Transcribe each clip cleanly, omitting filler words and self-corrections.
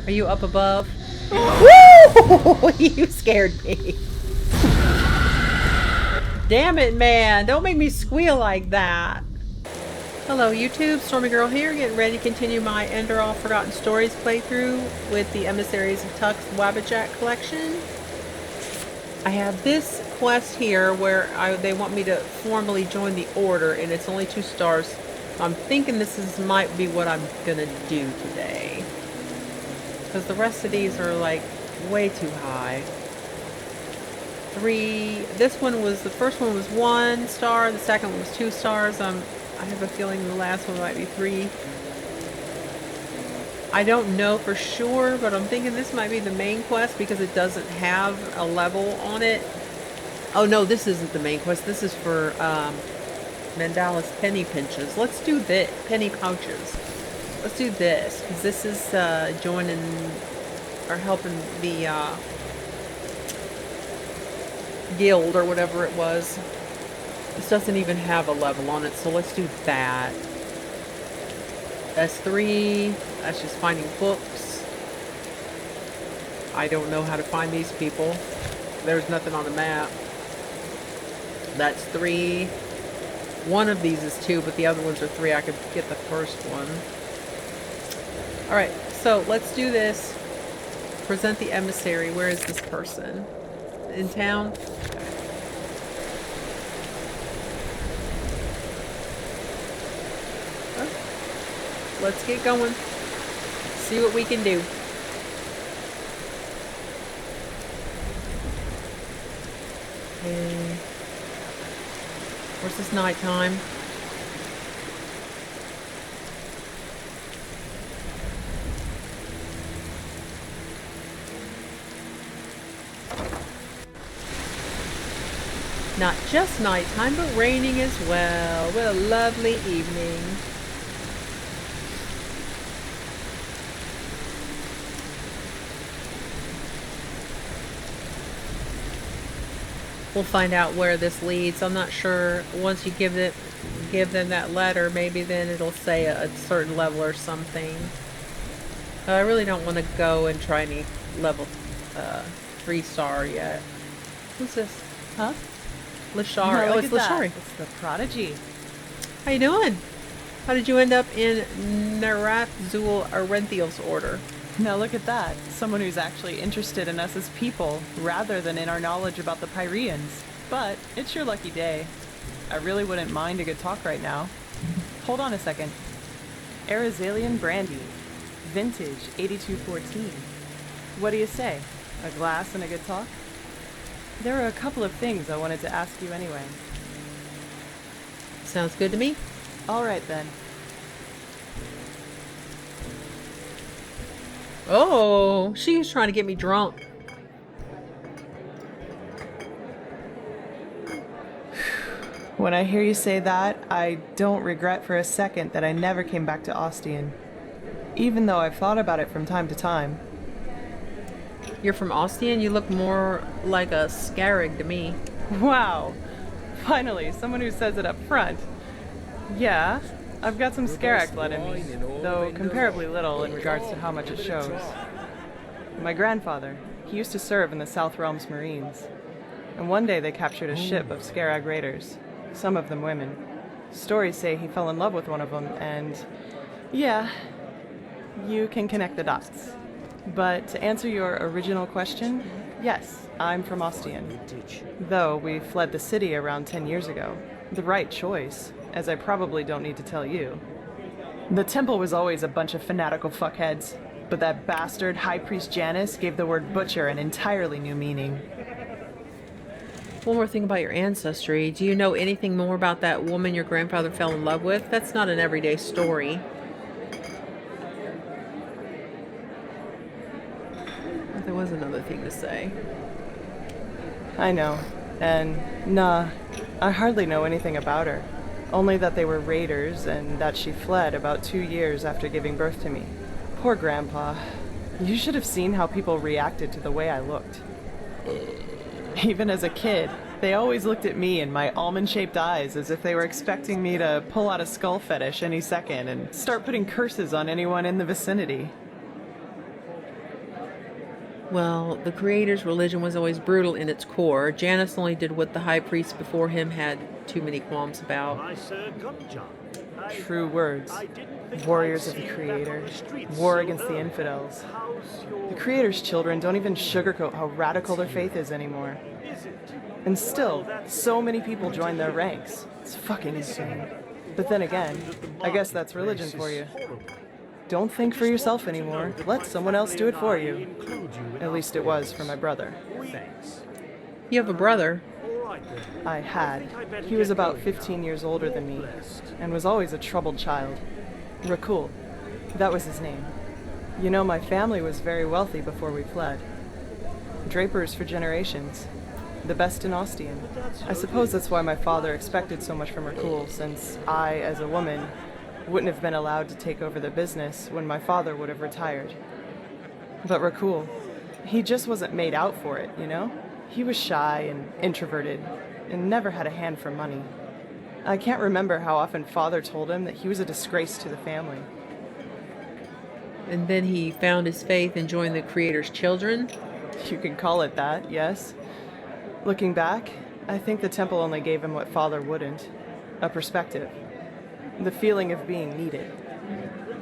Are you up above? Woo! You scared me. Damn it, man. Don't make me squeal like that. Hello, YouTube. Stormiegrrl here, getting ready to continue my Enderal Forgotten Stories playthrough with the Emissaries of Tux Wabbajack collection. I have this quest here where they want me to formally join the order, and it's only 2 stars. I'm thinking might be what I'm gonna do today. Because the rest of these are like way too high. 3. The first one was 1 star, the second one was 2 stars. I have a feeling the last one might be 3. I don't know for sure, but I'm thinking this might be the main quest because it doesn't have a level on it. Oh no, this isn't the main quest. This is for Mandala's penny pinches. Let's do this. Penny pouches. Let's do this because this is joining or helping the guild or whatever it was. This doesn't even have a level on it, so let's do that. That's 3. That's just finding books. I don't know how to find these people. There's nothing on the map. That's 3. One of these is 2, but the other ones are 3. I could get the first one. Alright, so let's do this. Present the emissary. Where is this person? In town? Okay. Let's get going. See what we can do. Okay. Of course, it's nighttime. Not just nighttime, but raining as well. What a lovely evening. We'll find out where this leads. I'm not sure. Once you give them that letter, maybe then it'll say a certain level or something. I really don't want to go and try any level 3 star yet. Who's this? Huh? Lashari. No, oh, it's Lashari. It's the Prodigy. How you doing? How did you end up in Narathzul Arenthiel's order? Now look at that. Someone who's actually interested in us as people, rather than in our knowledge about the Pyreans. But it's your lucky day. I really wouldn't mind a good talk right now. Hold on a second. Arizalian Brandy. Vintage 8214. What do you say? A glass and a good talk? There are a couple of things I wanted to ask you anyway. Sounds good to me. All right then. Oh, she's trying to get me drunk. When I hear you say that, I don't regret for a second that I never came back to Ostian. Even though I've thought about it from time to time. You're from Ostian? You look more like a Skyrim to me. Wow. Finally, someone who says it up front. Yeah, I've got some Skyrim blood in me, though comparably little in regards to how much it shows. My grandfather, he used to serve in the South Realms Marines. And one day they captured a ship of Skyrim raiders, some of them women. Stories say he fell in love with one of them, and yeah, you can connect the dots. But to answer your original question, yes, I'm from Ostian. Though we fled the city around 10 years ago. The right choice, as I probably don't need to tell you. The temple was always a bunch of fanatical fuckheads, but that bastard High Priest Janus gave the word butcher an entirely new meaning. One more thing about your ancestry. Do you know anything more about that woman your grandfather fell in love with? That's not an everyday story. There was another thing to say. I know. And, nah, I hardly know anything about her. Only that they were raiders and that she fled about 2 years after giving birth to me. Poor Grandpa. You should have seen how people reacted to the way I looked. Even as a kid, they always looked at me and my almond-shaped eyes as if they were expecting me to pull out a skull fetish any second and start putting curses on anyone in the vicinity. Well, the Creator's religion was always brutal in its core. Janus only did what the high priest before him had too many qualms about. True words. Warriors of the Creator. War against the infidels. The Creator's children don't even sugarcoat how radical their faith is anymore. And still, so many people join their ranks. It's fucking insane. But then again, I guess that's religion for you. Don't think for yourself anymore. Let someone else do it for you. At least it was for my brother. You have a brother? I had. He was about 15 years older than me, and was always a troubled child. Rakul. That was his name. You know, my family was very wealthy before we fled. Drapers for generations. The best in Ostian. I suppose that's why my father expected so much from Rakul, since I, as a woman, wouldn't have been allowed to take over the business when my father would have retired. But Rakul, he just wasn't made out for it, you know? He was shy and introverted, and never had a hand for money. I can't remember how often Father told him that he was a disgrace to the family. And then he found his faith and joined the Creator's children? You can call it that, yes. Looking back, I think the temple only gave him what Father wouldn't. A perspective. The feeling of being needed.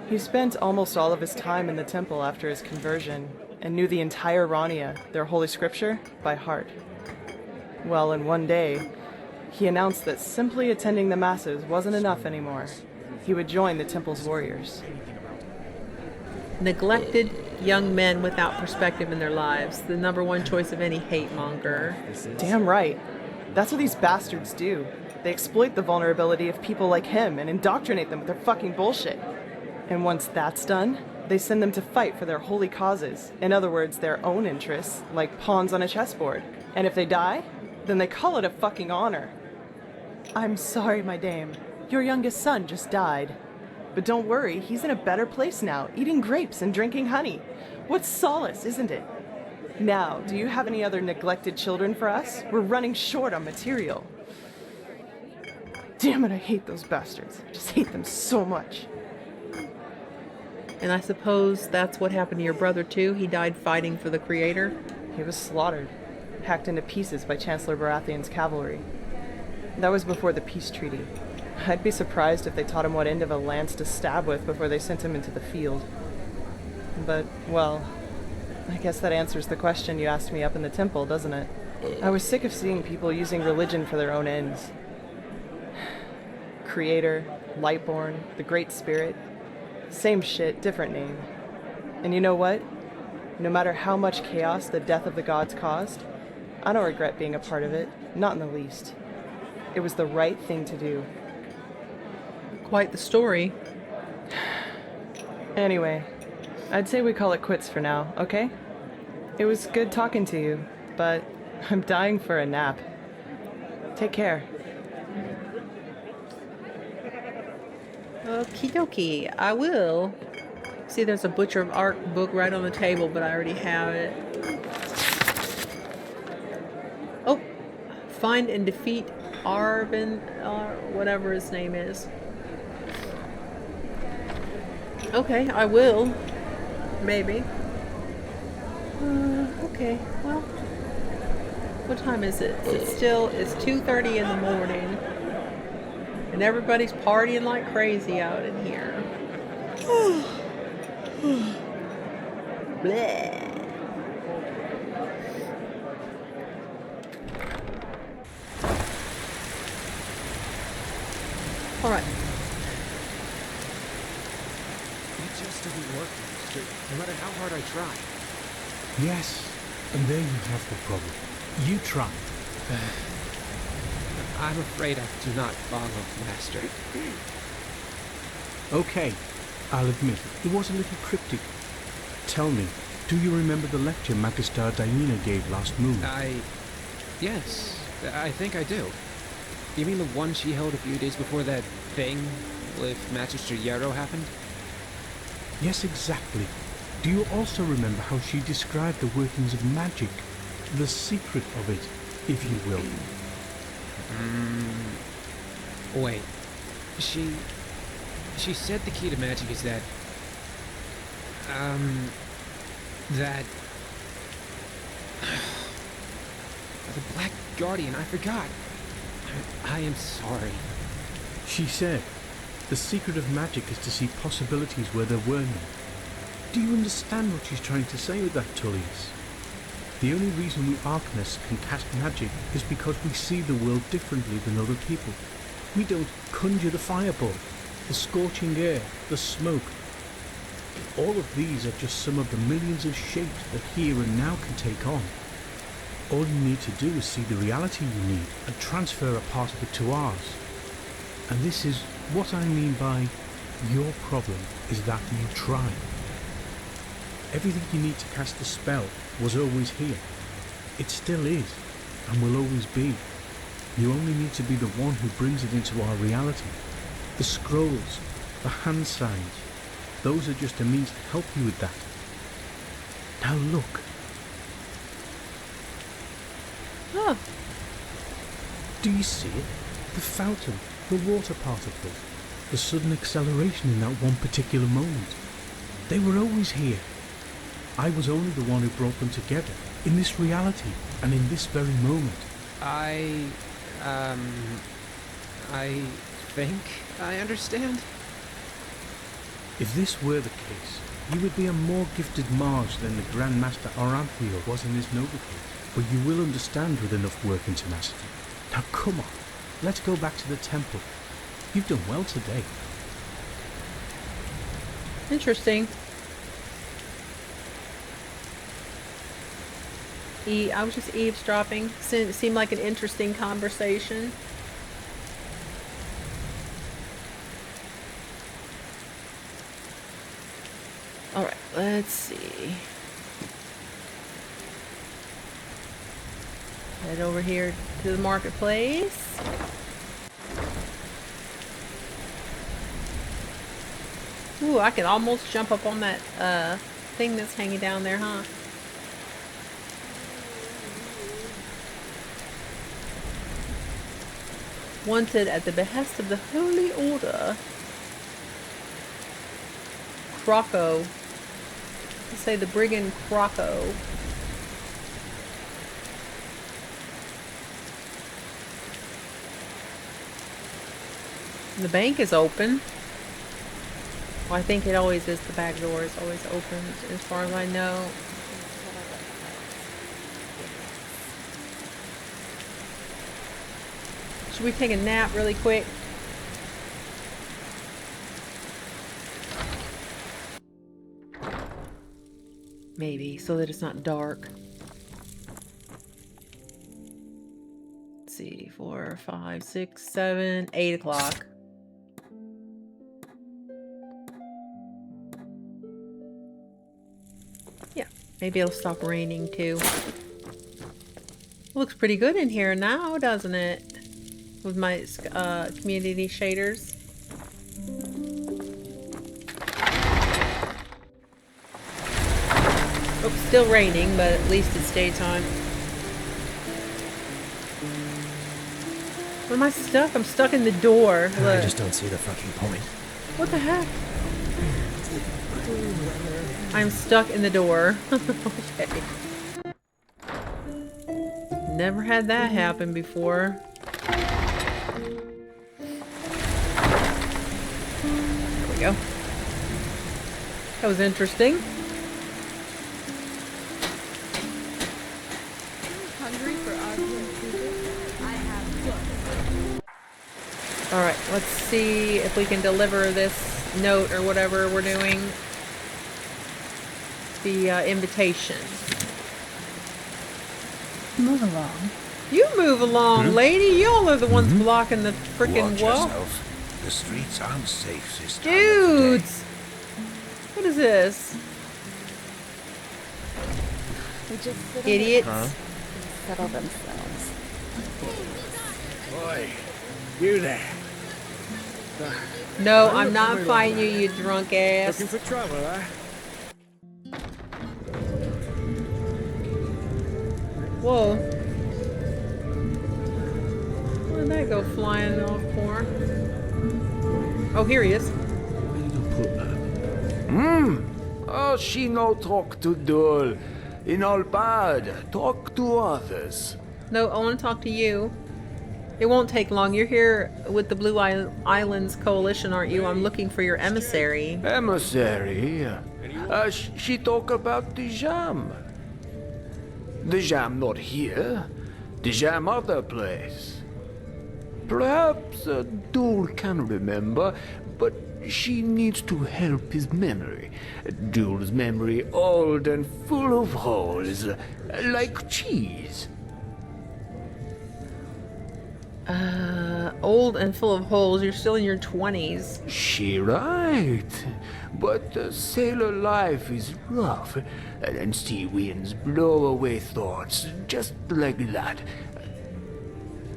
He spent almost all of his time in the temple after his conversion, and knew the entire Rania, their holy scripture, by heart. Well, and one day, he announced that simply attending the masses wasn't enough anymore. He would join the temple's warriors. Neglected young men without perspective in their lives. The number one choice of any hate monger. Damn right. That's what these bastards do. They exploit the vulnerability of people like him and indoctrinate them with their fucking bullshit. And once that's done, they send them to fight for their holy causes. In other words, their own interests, like pawns on a chessboard. And if they die, then they call it a fucking honor. I'm sorry, my dame. Your youngest son just died. But don't worry, he's in a better place now, eating grapes and drinking honey. What solace, isn't it? Now, do you have any other neglected children for us? We're running short on material. Damn it, I hate those bastards. I just hate them so much. And I suppose that's what happened to your brother too? He died fighting for the Creator? He was slaughtered, hacked into pieces by Chancellor Baratheon's cavalry. That was before the peace treaty. I'd be surprised if they taught him what end of a lance to stab with before they sent him into the field. But, well, I guess that answers the question you asked me up in the temple, doesn't it? I was sick of seeing people using religion for their own ends. Creator, Lightborn, the Great Spirit. Same shit, different name. And you know what? No matter how much chaos the death of the gods caused, I don't regret being a part of it, not in the least. It was the right thing to do. Quite the story. Anyway, I'd say we call it quits for now, okay? It was good talking to you, but I'm dying for a nap. Take care. Okie dokie, I will. See, there's a Butcher of Art book right on the table, but I already have it. Oh, find and defeat Arvin, whatever his name is. Okay, I will. Maybe. Okay, well. What time is it? It's 2:30 in the morning. And everybody's partying like crazy out in here. Bleh. All right. It just doesn't work, Master, no matter how hard I try. Yes, and there you have the problem. You tried. I'm afraid I do not follow, Master. Okay, I'll admit, it was a little cryptic. Tell me, do you remember the lecture Magister Diana gave last moon? Yes, I think I do. You mean the one she held a few days before that thing with Magister Yarrow happened? Yes, exactly. Do you also remember how she described the workings of magic? The secret of it, if you will. Wait. She said the key to magic is that The Black Guardian, I forgot. I am sorry. She said, the secret of magic is to see possibilities where there were none. Do you understand what she's trying to say with that, Tullius? The only reason we alchemists can cast magic is because we see the world differently than other people. We don't conjure the fireball, the scorching air, the smoke. All of these are just some of the millions of shapes that here and now can take on. All you need to do is see the reality you need and transfer a part of it to ours. And this is what I mean by your problem is that you try. Everything you need to cast the spell was always here. It still is, and will always be. You only need to be the one who brings it into our reality. The scrolls, the hand signs, those are just a means to help you with that. Now look. Huh. Do you see it? The fountain, the water particles, the sudden acceleration in that one particular moment. They were always here. I was only the one who brought them together, in this reality, and in this very moment. I think I understand. If this were the case, you would be a more gifted mage than the Grand Master Oranthio was in his Novigrad, but you will understand with enough work and tenacity. Now come on, let's go back to the temple. You've done well today. Interesting. I was just eavesdropping. It seemed like an interesting conversation. Alright, let's see. Head over here to the marketplace. Ooh, I could almost jump up on that thing that's hanging down there, huh? Wanted at the behest of the Holy Order. Croco. Let's say the brigand Croco. The bank is open. Well, I think it always is. The back door is always open, as far as I know. Should we take a nap really quick? Maybe, so that it's not dark. Let's see, 4, 5, 6, 7, 8 o'clock. Yeah, maybe it'll stop raining too. Looks pretty good in here now, doesn't it? With my community shaders. Oh, still raining, but at least it's daytime. Where am I stuck? I'm stuck in the door. Look. I just don't see the fucking point. What the heck? I'm stuck in the door. Okay. Never had that happen before. There we go. That was interesting. Alright, let's see if we can deliver this note or whatever we're doing. The invitation. Move along. You move along, lady. Y'all are the ones blocking the freaking Watch wall. yourself. The streets aren't safe this time. Dudes! What is this? We just sit Idiots. and settle themselves. Boy, you there. No, I'm not fighting you, you drunk ass. Looking for trouble, huh? Whoa. Where did that go flying off for? Oh, here he is. Oh, she no talk to dull. In all bad, talk to others. No, I want to talk to you. It won't take long. You're here with the Blue Islands Coalition, aren't you? I'm looking for your emissary. Emissary? She talk about the jam. The jam not here. The jam other place. Perhaps Dul can remember, but she needs to help his memory. Dul's memory old and full of holes, like cheese. Old and full of holes. You're still in your 20s. She right. But sailor life is rough, and sea winds blow away thoughts just like that.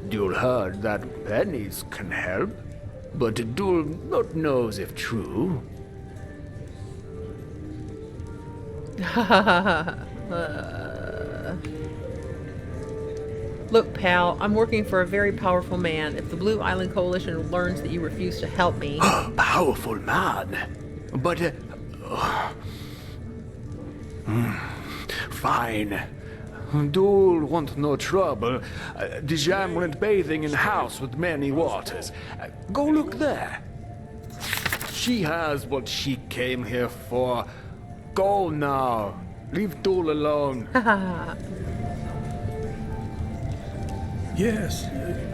Dul heard that pennies can help, but Dul not knows if true. Look, pal, I'm working for a very powerful man. If the Blue Island Coalition learns that you refuse to help me... Powerful man. But... fine. Dul want no trouble. The jam went bathing in house with many waters. Go look there. She has what she came here for. Go now. Leave Dul alone. Yes,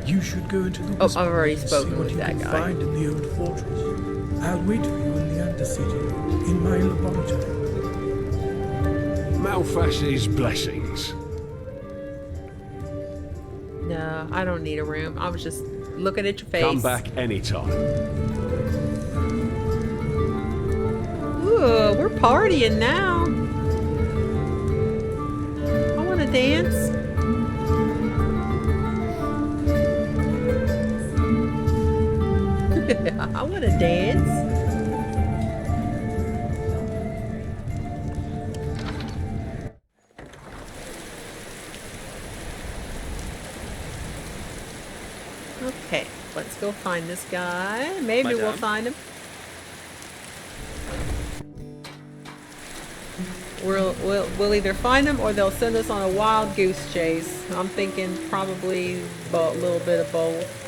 you should go into the Oh, I've already and spoken see what with you that can guy. find in the old fortress. I'll wait for you in the Undercity, in my laboratory. Malfash's blessings. No, I don't need a room. I was just looking at your face. Come back anytime. Ooh, we're partying now. I want to dance. I want to dance. Okay, let's go find this guy. Maybe we'll Madame? find him. We'll either find him or they'll send us on a wild goose chase. I'm thinking probably a little bit of both.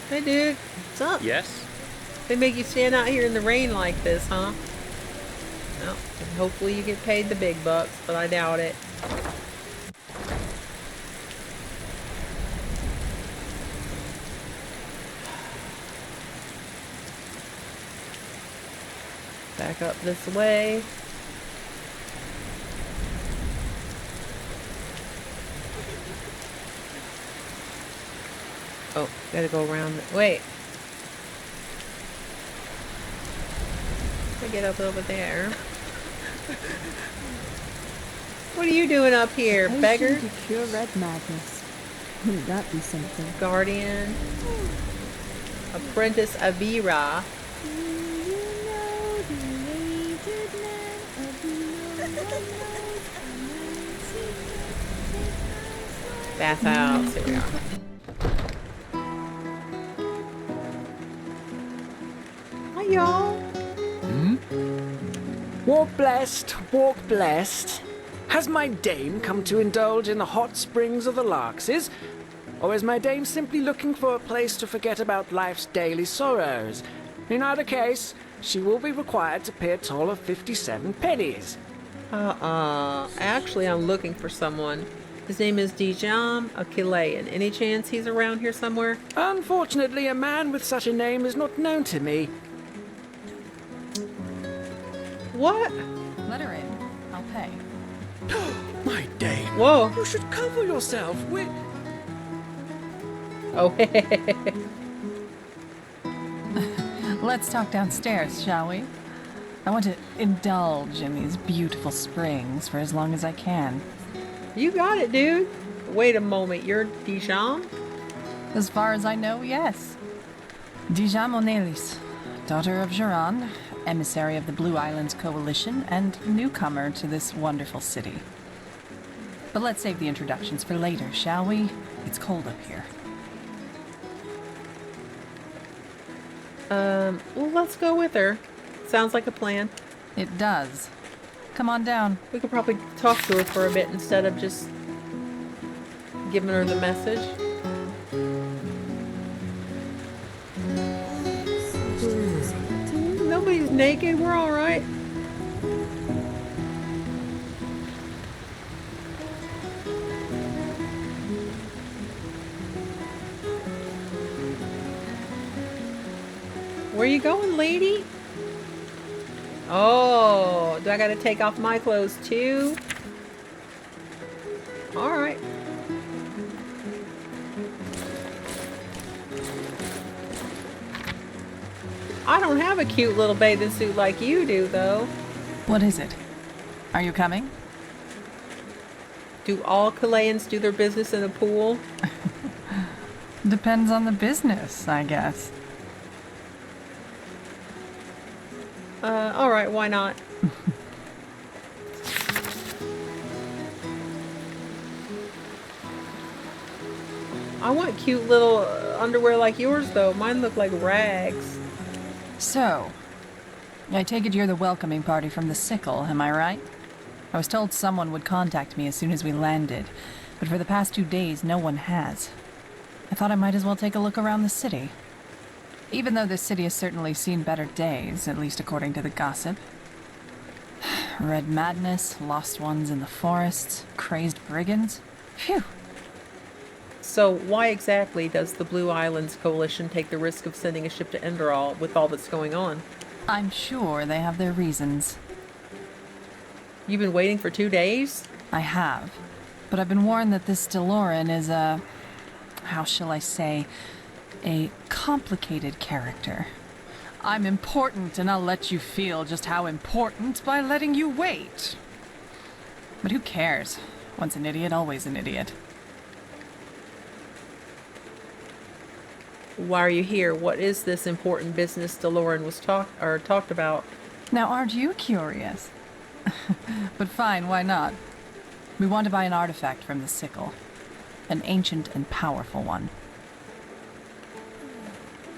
Hey dude, what's up? Yes? They make you stand out here in the rain like this, huh? Well, hopefully you get paid the big bucks, but I doubt it. Back up this way. Oh, gotta go around. Wait. I get up over there. What are you doing up here, beggar? To cure red madness. Wouldn't that be something? Guardian. Apprentice Avira. Bathhouse. Here we are. Hi, y'all. Walk blessed, walk blessed. Has my dame come to indulge in the hot springs of the Larkses? Or is my dame simply looking for a place to forget about life's daily sorrows? In either case, she will be required to pay a toll of 57 pennies. Actually, I'm looking for someone. His name is Dijam, a Chilean. Any chance he's around here somewhere? Unfortunately, a man with such a name is not known to me. What? Let her in. I'll pay. My dame. Whoa. You should cover yourself. Oh, Let's talk downstairs, shall we? I want to indulge in these beautiful springs for as long as I can. you got it, dude. Wait a moment. You're Dijam? As far as I know, yes. Dijam Onelis, daughter of Geran, emissary of the Blue Islands Coalition, and newcomer to this wonderful city. But let's save the introductions for later, shall we? It's cold up here. Well, let's go with her. Sounds like a plan. It does. Come on down. We could probably talk to her for a bit instead of just giving her the message. Nobody's naked. We're all right. Where you going, lady? Oh, do I gotta take off my clothes too? Alright. I don't have a cute little bathing suit like you do, though. What is it? Are you coming? Do all Chileans do their business in a pool? Depends on the business, I guess. Alright, why not? I want cute little underwear like yours, though. Mine look like rags. So, I take it you're the welcoming party from the Sickle, am I right? I was told someone would contact me as soon as we landed, but for the past 2 days, no one has. I thought I might as well take a look around the city. Even though this city has certainly seen better days, at least according to the gossip. Red madness, lost ones in the forests, crazed brigands. Phew! So why exactly does the Blue Islands Coalition take the risk of sending a ship to Enderal with all that's going on? I'm sure they have their reasons. You've been waiting for 2 days? I have. But I've been warned that this Deloran is a... how shall I say... a complicated character. I'm important, and I'll let you feel just how important by letting you wait. But who cares? Once an idiot, always an idiot. Why are you here? What is this important business Deloran was talked about? Now, aren't you curious? But fine, why not? We want to buy an artifact from the Sickle. An ancient and powerful one.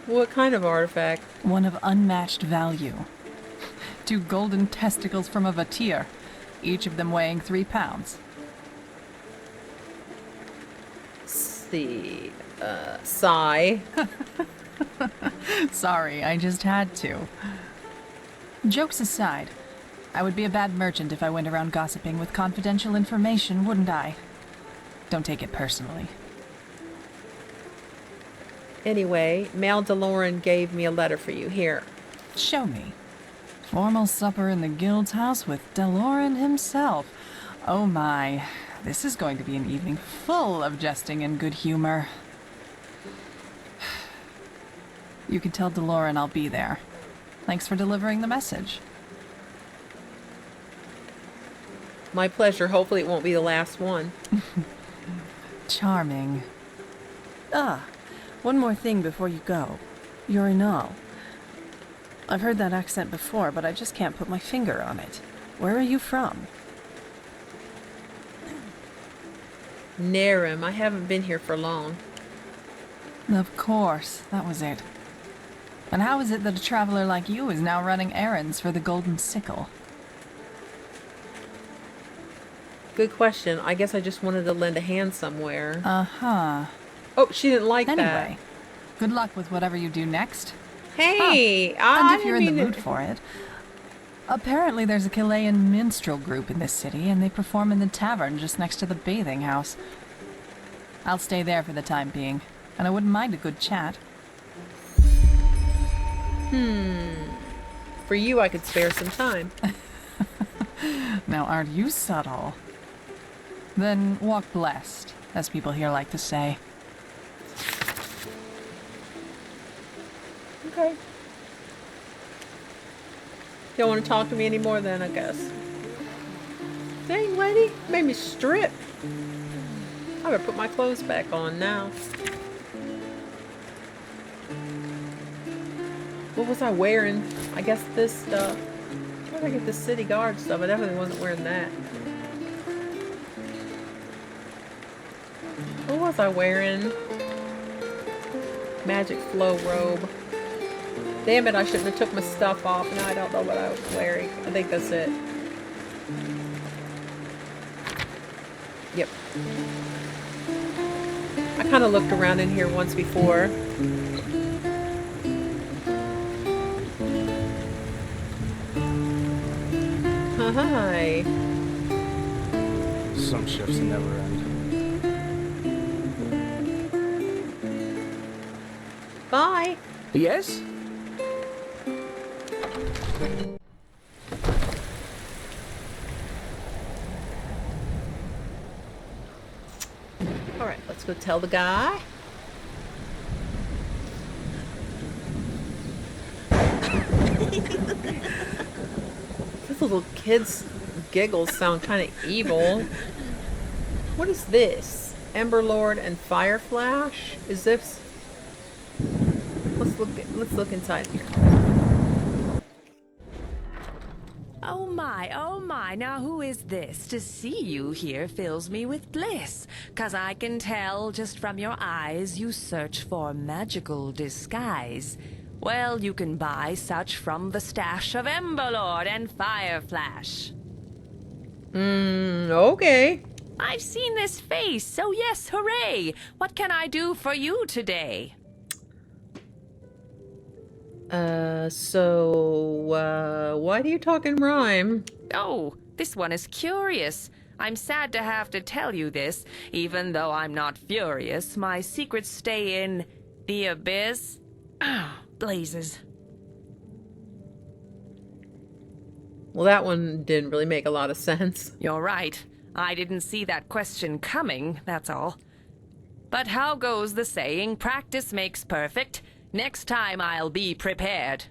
What kind of artifact? One of unmatched value. 2 golden testicles from a Vatir, each of them weighing 3 pounds. Sigh. Sorry, I just had to. Jokes aside, I would be a bad merchant if I went around gossiping with confidential information, wouldn't I? Don't take it personally. Anyway, Mal Deloran gave me a letter for you. Here. Show me. Formal supper in the guild's house with Deloran himself. Oh my, this is going to be an evening full of jesting and good humor. You can tell Deloran I'll be there. Thanks for delivering the message. My pleasure. Hopefully it won't be the last one. Charming. One more thing before you go. You're Enal. I've heard that accent before, but I just can't put my finger on it. Where are you from? Narim. I haven't been here for long. Of course, that was it. And how is it that a traveler like you is now running errands for the Golden Sickle? Good question. I guess I just wanted to lend a hand somewhere. Uh-huh. Oh, she didn't like that. Anyway, good luck with whatever you do next. Hey, And if you're in the mood for it, apparently there's a Chilean minstrel group in this city, and they perform in the tavern just next to the bathing house. I'll stay there for the time being, and I wouldn't mind a good chat. For you, I could spare some time. Now, aren't you subtle? Then walk blessed, as people here like to say. Okay. Don't want to talk to me anymore then, I guess. Dang, lady. Made me strip. I better put my clothes back on now. What was I wearing? I guess this stuff. Where did I get the city guard stuff? I definitely wasn't wearing that. What was I wearing? Magic flow robe. Damn it, I shouldn't have took my stuff off. Now I don't know what I was wearing. I think that's it. Yep. I kind of looked around in here once before. Hi. Some shifts never end. Bye. Yes? Alright, let's go tell the guy. This little kid's giggles sound kind of evil. What is this? Emberlord and Fireflash? Is this... Let's look inside here. Oh my, now who is this? To see you here fills me with bliss, 'cause I can tell just from your eyes you search for magical disguise. Well, you can buy such from the stash of Emberlord and Fireflash. Okay. I've seen this face, so yes, hooray! What can I do for you today? Why do you talk in rhyme? Oh, this one is curious. I'm sad to have to tell you this, even though I'm not furious. My secrets stay in the abyss. Ah, blazes. Well, that one didn't really make a lot of sense. You're right. I didn't see that question coming, that's all. But how goes the saying, practice makes perfect? Next time I'll be prepared.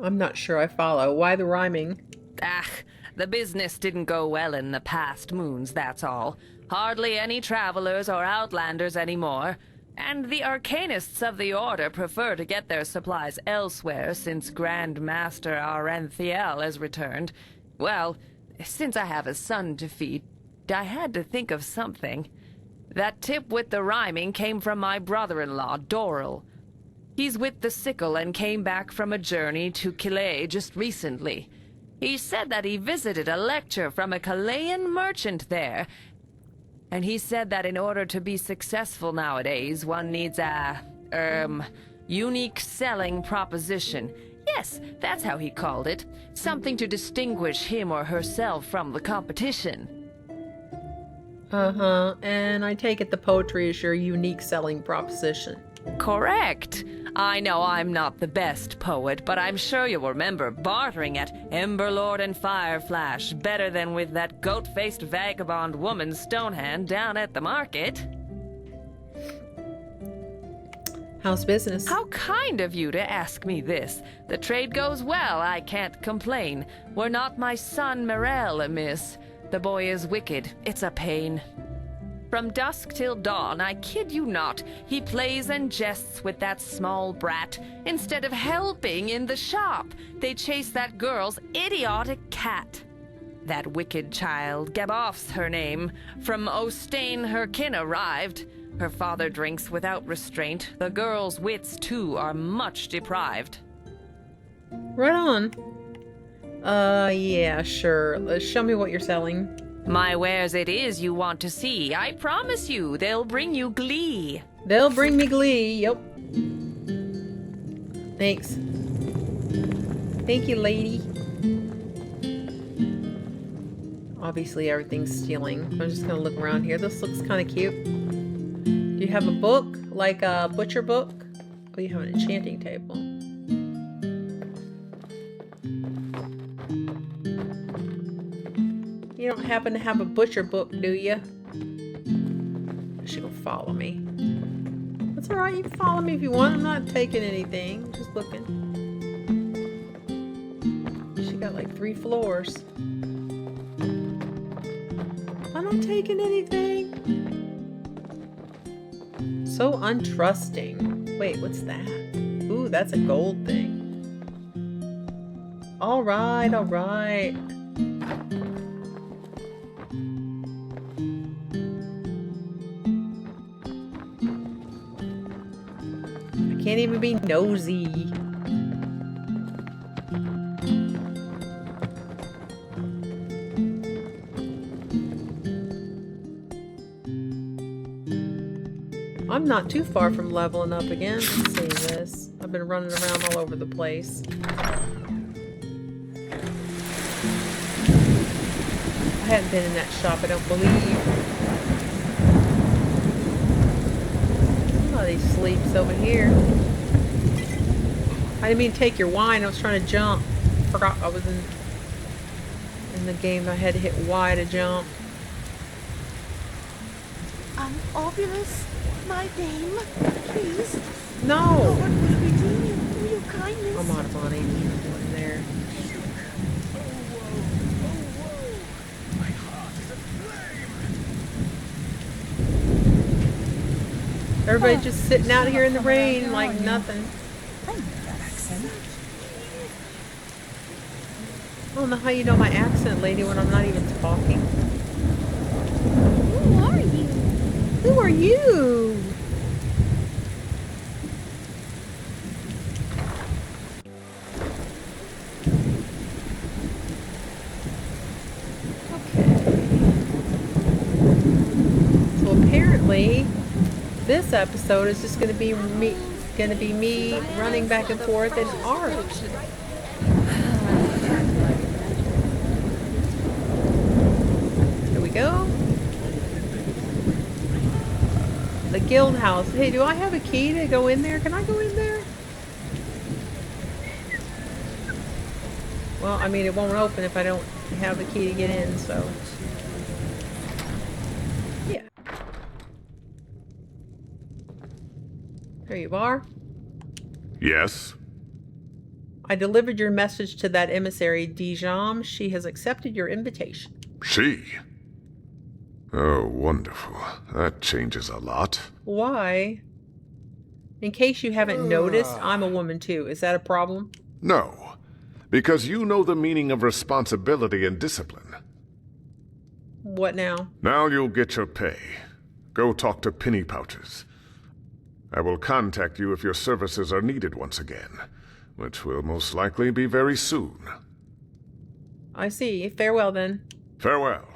I'm not sure I follow. Why the rhyming? Ah, the business didn't go well in the past moons, that's all. Hardly any travelers or outlanders anymore. And the arcanists of the Order prefer to get their supplies elsewhere since Grand Master Arenthiel has returned. Well, since I have a son to feed, I had to think of something. That tip with the rhyming came from my brother-in-law, Dorrel. He's with the sickle and came back from a journey to Calais just recently. He said that he visited a lecture from a Chilean merchant there, and he said that in order to be successful nowadays, one needs a, unique selling proposition. Yes, that's how he called it. Something to distinguish him or herself from the competition. Uh-huh, and I take it the poetry is your unique selling proposition. Correct. I know I'm not the best poet, but I'm sure you'll remember bartering at Emberlord and Fireflash better than with that goat-faced vagabond woman Stonehand down at the market. How's business? How kind of you to ask me this. The trade goes well, I can't complain. Were not my son Mirel amiss. The boy is wicked. It's a pain. From dusk till dawn, I kid you not, he plays and jests with that small brat. Instead of helping in the shop, they chase that girl's idiotic cat. That wicked child, Gaboff's her name, from Ostain her kin arrived. Her father drinks without restraint. The girl's wits, too, are much deprived. Right on. Yeah, sure. Show me what you're selling. My wares it is you want to see. I promise you, they'll bring you glee. They'll bring me glee, yep. Thanks. Thank you, lady. Obviously, everything's stealing. I'm just gonna look around here. This looks kind of cute. Do you have a book? Like a butcher book? Oh, you have an enchanting table. You don't happen to have a butcher book, do you? She gonna follow me. That's alright, you can follow me if you want. I'm not taking anything. I'm just looking. She got like 3 floors. I'm not taking anything. So untrusting. Wait, what's that? Ooh, that's a gold thing. Alright, alright. Can't even be nosy. I'm not too far from leveling up again. Let's see this. I've been running around all over the place. I hadn't been in that shop, I don't believe. Somebody sleeps over here. I didn't mean to take your wine. I was trying to jump. Forgot I was in the game. I had to hit Y to jump. Obulus, my dame, please. No! What will we do for your kindness? I'm out of money. In there. Everybody just sitting out here in the rain like nothing. I know that accent. I don't know how you know my accent, lady, when I'm not even talking. Who are you? Who are you? So apparently, this episode is just going to be me running back and forth in art. Here we go. The guild house. Hey, do I have a key to go in there? Can I go in there? Well, I mean, it won't open if I don't have the key to get in, so. Yeah. There you are. Yes? I delivered your message to that emissary, Dijam. She has accepted your invitation. She? Oh, wonderful. That changes a lot. Why? In case you haven't noticed, I'm a woman too. Is that a problem? No, because you know the meaning of responsibility and discipline. What now? Now you'll get your pay. Go talk to Penny Pouches. I will contact you if your services are needed once again, which will most likely be very soon. I see. Farewell then. Farewell.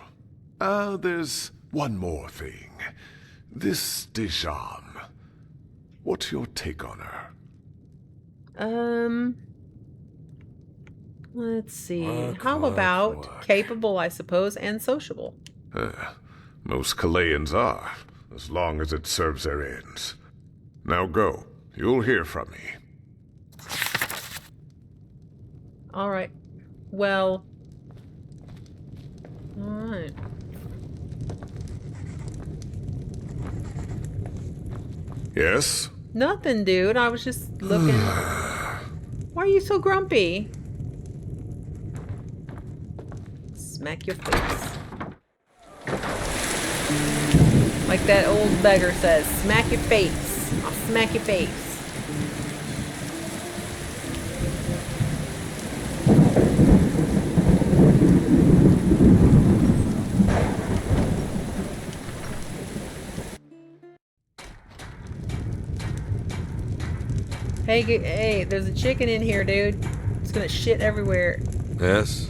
There's one more thing. This Dijam. What's your take on her? Let's see. How about capable, I suppose, and sociable? Most Kalayans are, as long as it serves their ends. Now go. You'll hear from me. All right. Well. All right. Yes? Nothing, dude. I was just looking. Why are you so grumpy? Smack your face. Like that old beggar says, smack your face. I'll smack your face. Hey, there's a chicken in here, dude. It's gonna shit everywhere. Yes?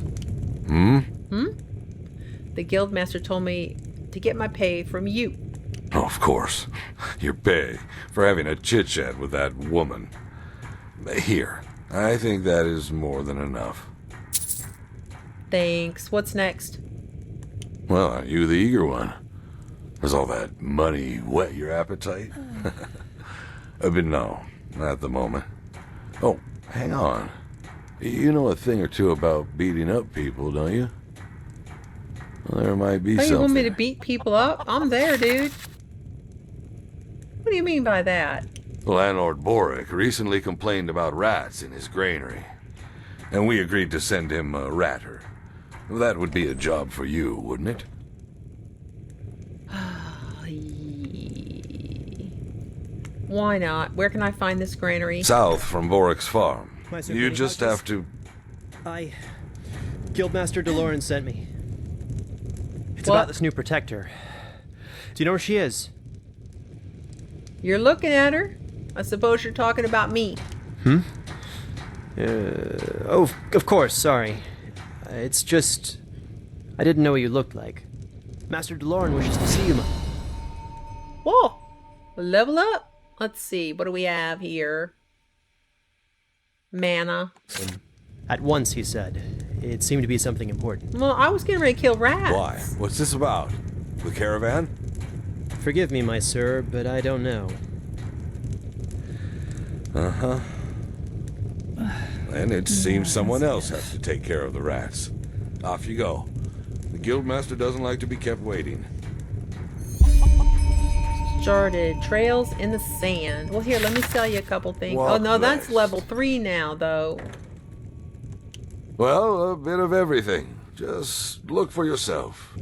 The guildmaster told me to get my pay from you. Oh, of course. Your pay for having a chit-chat with that woman. Here, I think that is more than enough. Thanks. What's next? Well, aren't you the eager one? Does all that money whet your appetite? But no, not at the moment. Oh, hang on. You know a thing or two about beating up people, don't you? Well, there might be Oh, something. you want me to beat people up? I'm there, dude. What do you mean by that? Landlord Boric recently complained about rats in his granary, and we agreed to send him a ratter. That would be a job for you, wouldn't it? Why not? Where can I find this granary? South from Boric's farm. Sir, You Penny just Pouches? have to... Guildmaster DeLorean sent me. It's What? about this new protector. Do you know where she is? You're looking at her? I suppose you're talking about me. Oh, of course, sorry. It's just... I didn't know what you looked like. Master DeLorean wishes to see you, Whoa! Level up? Let's see, what do we have here? Mana. At once, he said. It seemed to be something important. Well, I was getting ready to kill rats. Why? What's this about? The caravan? Forgive me, my sir, but I don't know. Uh-huh. And it seems someone else has to take care of the rats. Off you go. The guildmaster doesn't like to be kept waiting. Started trails in the sand. Well, here, let me sell you a couple things. Walk Oh, no, that's blessed. level 3 now, though. Well, a bit of everything. Just look for yourself.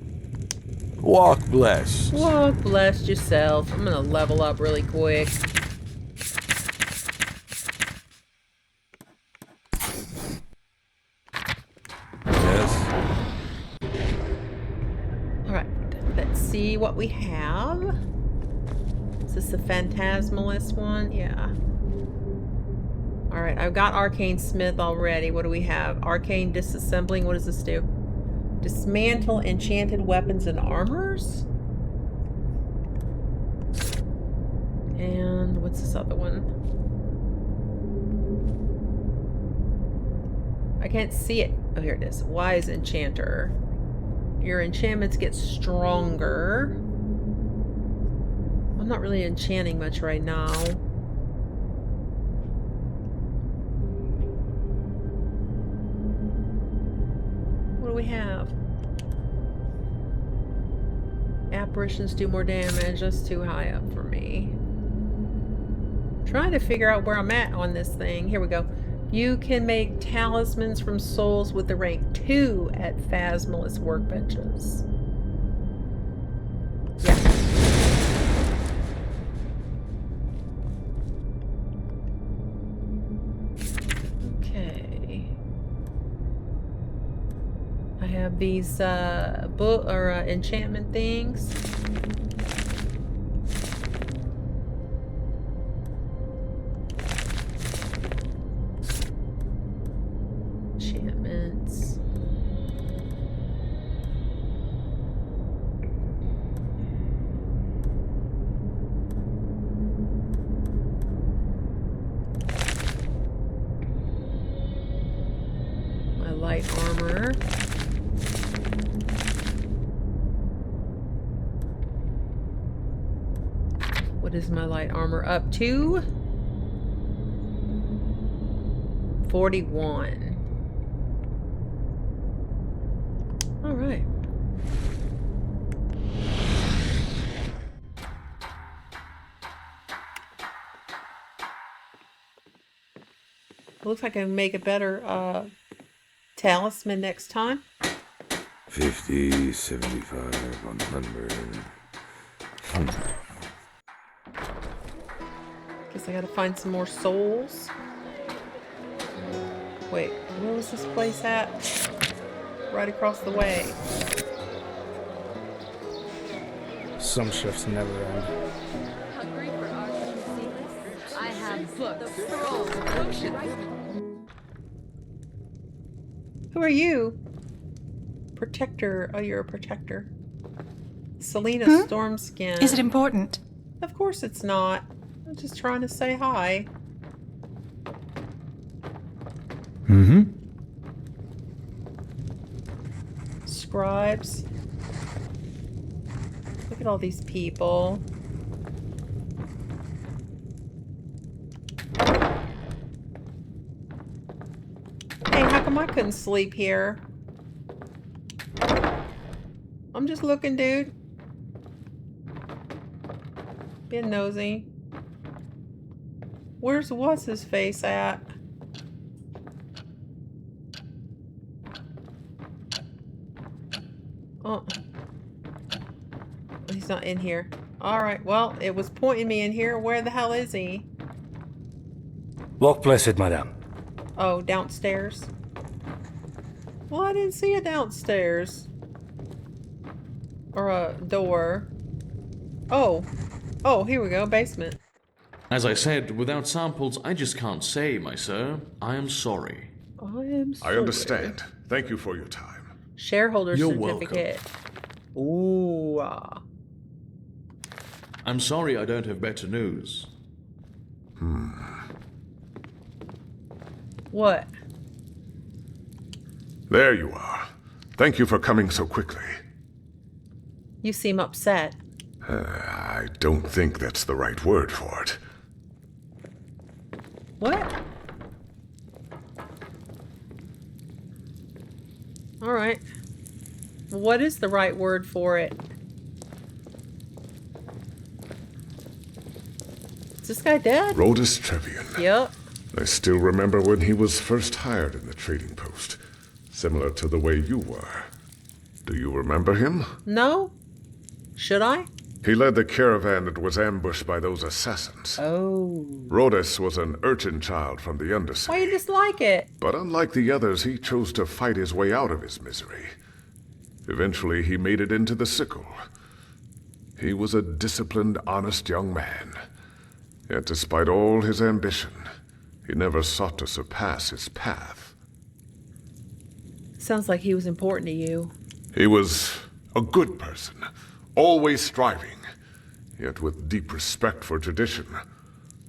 Walk blessed. Well, bless yourself. I'm gonna level up really quick. Yes. Alright, let's see what we have. Is this the Phantasmalist one? Yeah. Alright, I've got Arcane Smith already. What do we have? Arcane Disassembling. What does this do? Dismantle enchanted weapons and armors? And what's this other one? I can't see it. Oh, here it is. Wise Enchanter. Your enchantments get stronger. I'm not really enchanting much right now. What do we have? Apparitions do more damage. That's too high up for me. Trying to figure out where I'm at on this thing. Here we go. You can make talismans from souls with the rank 2 at Phasmalist workbenches. Yeah. Okay. I have these enchantment things. Enchantments. My light armor. What is my light armor up to? 41. All right. Looks like I can make a better talisman next time. 50, 75, 100. Guess I gotta find some more souls. Wait, where was this place at? Right across the way. Some shifts never end. I have books full of potions. Who are you? Protector. Oh, you're a protector. Selena Stormskin. Is it important? Of course it's not. I'm just trying to say hi. Mm-hmm. Scribes. Look at all these people. Hey, how come I couldn't sleep here? I'm just looking, dude. Being nosy. Where's what's his face at? Oh. He's not in here. Alright, well, it was pointing me in here. Where the hell is he? Walk blessed, madame. Oh, downstairs. Well, I didn't see a downstairs. Or a door. Oh. Oh, here we go. Basement. As I said, without samples, I just can't say, my sir. I am sorry. I understand. Thank you for your time. Shareholder You're certificate. Ooh. I'm sorry I don't have better news. What? There you are. Thank you for coming so quickly. You seem upset. I don't think that's the right word for it. What? All right. What is the right word for it? Is this guy dead? Rhodus Trevian. Yep. I still remember when he was first hired in the trading post. Similar to the way you were. Do you remember him? No? Should I? He led the caravan that was ambushed by those assassins. Oh. Rhodus was an urchin child from the Undercity. Why you dislike it? But unlike the others, he chose to fight his way out of his misery. Eventually, he made it into the sickle. He was a disciplined, honest young man. Yet despite all his ambition, he never sought to surpass his path. Sounds like he was important to you. He was a good person, always striving, yet with deep respect for tradition.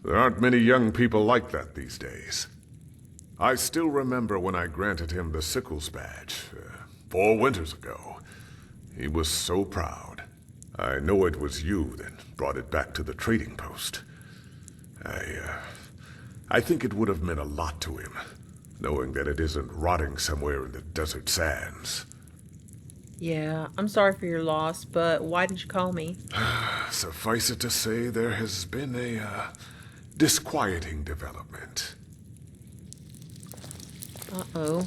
There aren't many young people like that these days. I still remember when I granted him the Sickles badge, 4 winters ago. He was so proud. I know it was you that brought it back to the trading post. I think it would have meant a lot to him, knowing that it isn't rotting somewhere in the desert sands. Yeah, I'm sorry for your loss, but why did you call me? Suffice it to say, there has been a disquieting development. Uh-oh.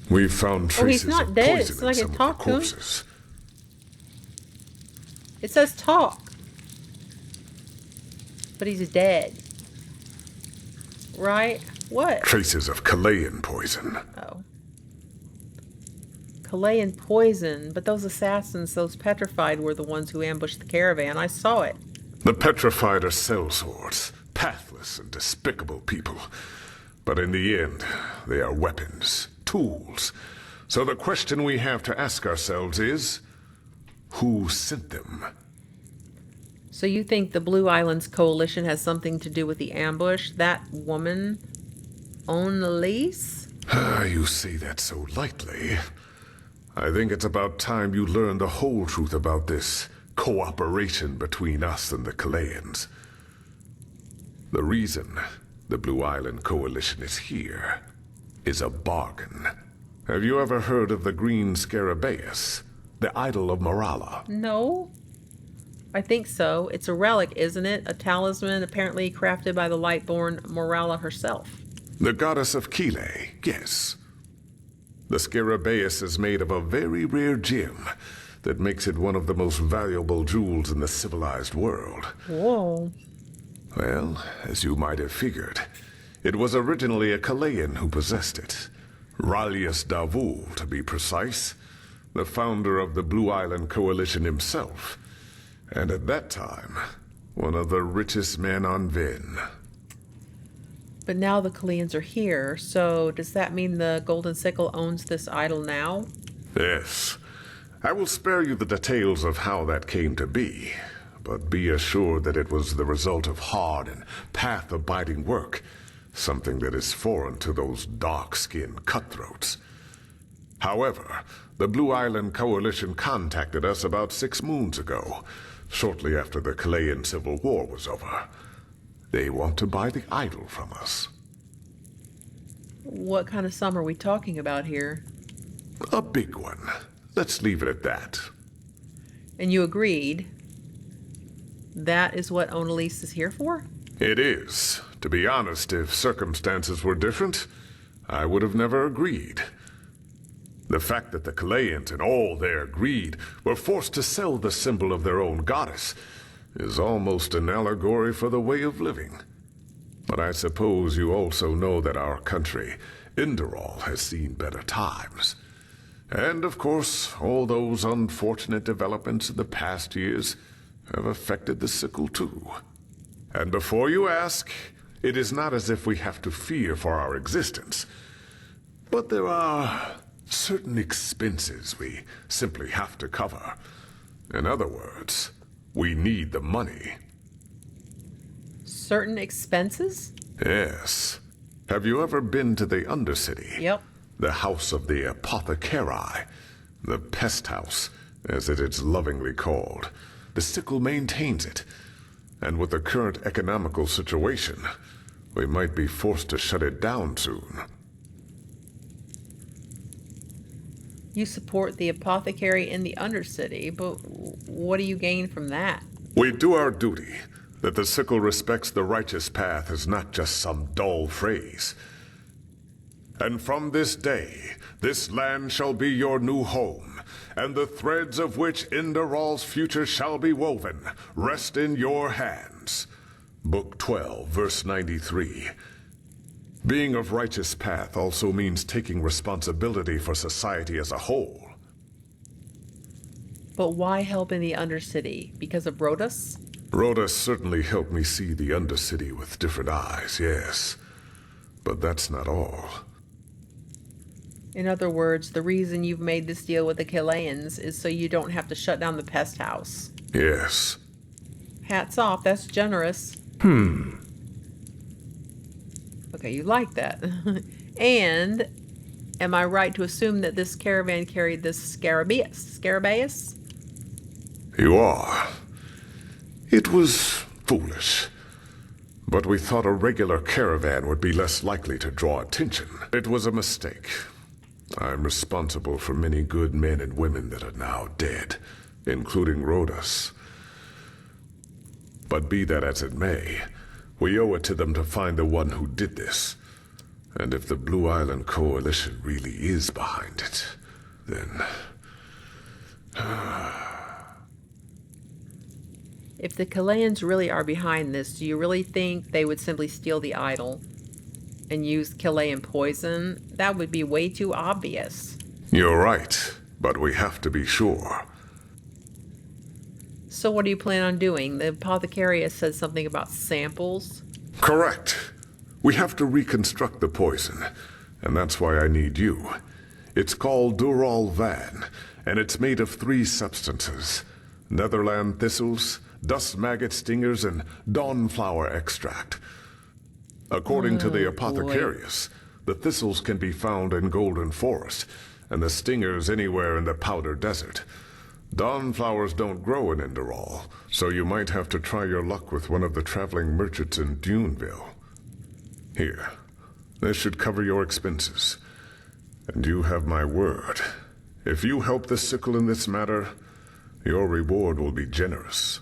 We've found traces he's not of dead, poison so I in can some of talk the to him. corpses. It says talk. But he's dead. Right? What? Traces of Chilean poison. Oh. Chilean poison, but those assassins, those petrified, were the ones who ambushed the caravan. I saw it. The petrified are sellswords, pathless and despicable people. But in the end, they are weapons, tools. So the question we have to ask ourselves is, who sent them? So you think the Blue Islands Coalition has something to do with the ambush? That woman, Annalise? You say that so lightly. I think it's about time you learn the whole truth about this cooperation between us and the Chileans. The reason the Blue Island Coalition is here is a bargain. Have you ever heard of the Green Scarabaeus, the idol of Morala? No. I think so. It's a relic, isn't it? A talisman apparently crafted by the Lightborn Morala herself. The goddess of Kile, yes. The Scarabaeus is made of a very rare gem that makes it one of the most valuable jewels in the civilized world. Whoa. Well, as you might have figured, it was originally a Chilean who possessed it. Ralius Davul, to be precise, the founder of the Blue Island Coalition himself. And at that time, one of the richest men on Vin. But now the Chileans are here, so does that mean the Golden Sickle owns this idol now? Yes. I will spare you the details of how that came to be, but be assured that it was the result of hard and path-abiding work, something that is foreign to those dark-skinned cutthroats. However, the Blue Island Coalition contacted us about 6 moons ago, shortly after the Chilean Civil War was over. They want to buy the idol from us. What kind of sum are we talking about here? A big one. Let's leave it at that. And you agreed? That is what Annalise is here for? It is. To be honest, if circumstances were different, I would have never agreed. The fact that the Chileans, in all their greed, were forced to sell the symbol of their own goddess is almost an allegory for the way of living. But I suppose you also know that our country, Enderal, has seen better times. And of course, all those unfortunate developments in the past years have affected the sickle too. And before you ask, it is not as if we have to fear for our existence. But there are certain expenses we simply have to cover. In other words, we need the money. Certain expenses? Yes. Have you ever been to the Undercity? Yep. The house of the apothecary. The pest house, as it is lovingly called. The sickle maintains it. And with the current economical situation, we might be forced to shut it down soon. You support the apothecary in the Undercity, but what do you gain from that? We do our duty. That the sickle respects the righteous path is not just some dull phrase. And from this day, this land shall be your new home, and the threads of which Enderal's future shall be woven rest in your hands. Book 12, verse 93. Being of righteous path also means taking responsibility for society as a whole. But why help in the Undercity? Because of Rhodas? Rhoda certainly helped me see the Undercity with different eyes, yes. But that's not all. In other words, the reason you've made this deal with the Chileans is so you don't have to shut down the pest house. Yes. Hats off, that's generous. Okay, you like that. And am I right to assume that this caravan carried this Scarabaeus? You are. It was foolish. But we thought a regular caravan would be less likely to draw attention. It was a mistake. I'm responsible for many good men and women that are now dead, including Rhodas. But be that as it may, we owe it to them to find the one who did this. And if the Blue Island Coalition really is behind it, then... If the Chileans really are behind this, do you really think they would simply steal the idol and use Chilean poison? That would be way too obvious. You're right, but we have to be sure. So what do you plan on doing? The apothecary has said something about samples. Correct. We have to reconstruct the poison, and that's why I need you. It's called Dural Van, and it's made of 3 substances: Netherland thistles, dust maggot stingers, and dawnflower extract. According to the apothecarius, the thistles can be found in Golden Forest, and the stingers anywhere in the Powder Desert. Dawnflowers don't grow in Enderal, so you might have to try your luck with one of the traveling merchants in Duneville. Here, this should cover your expenses. And you have my word. If you help the sickle in this matter, your reward will be generous.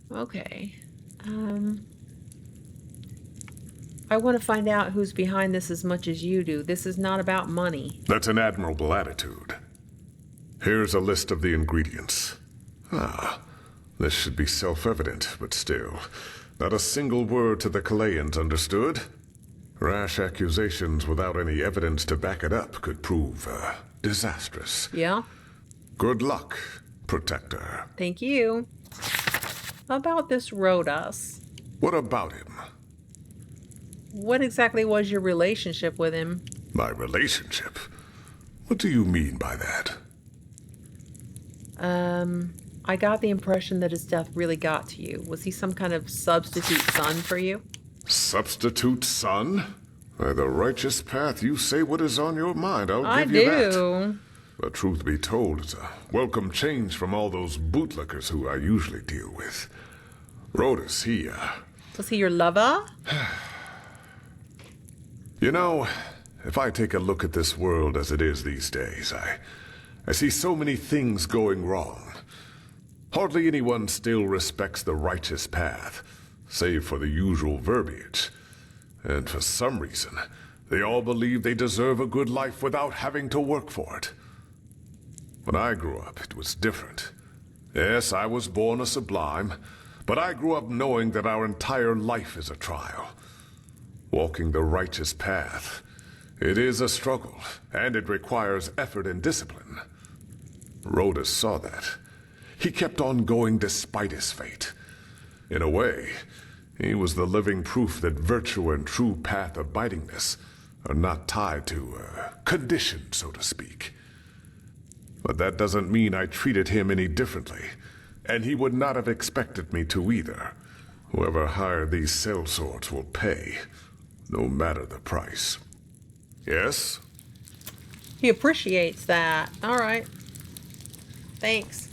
Okay. I want to find out who's behind this as much as you do. This is not about money. That's an admirable attitude. Here's a list of the ingredients. This should be self-evident, but still. Not a single word to the Chileans, understood? Rash accusations without any evidence to back it up could prove, disastrous. Yeah? Good luck, Protector. Thank you. How about this Rhodas? What about him? What exactly was your relationship with him? My relationship? What do you mean by that? I got the impression that his death really got to you. Was he some kind of substitute son for you? Substitute son? By the righteous path, you say what is on your mind. I'll I give you that. do. The truth be told, it's a welcome change from all those bootlickers who I usually deal with. Rhodas, Was he your lover? You know, if I take a look at this world as it is these days, I see so many things going wrong. Hardly anyone still respects the righteous path, save for the usual verbiage. And for some reason, they all believe they deserve a good life without having to work for it. When I grew up, it was different. Yes, I was born a sublime, but I grew up knowing that our entire life is a trial. Walking the righteous path, it is a struggle, and it requires effort and discipline. Rhodas saw that. He kept on going despite his fate. In a way, He was the living proof that virtue and true path abidingness are not tied to condition, so to speak. But that doesn't mean I treated him any differently, and he would not have expected me to either. Whoever hired these sellswords will pay, no matter the price. Yes? He appreciates that. All right. Thanks.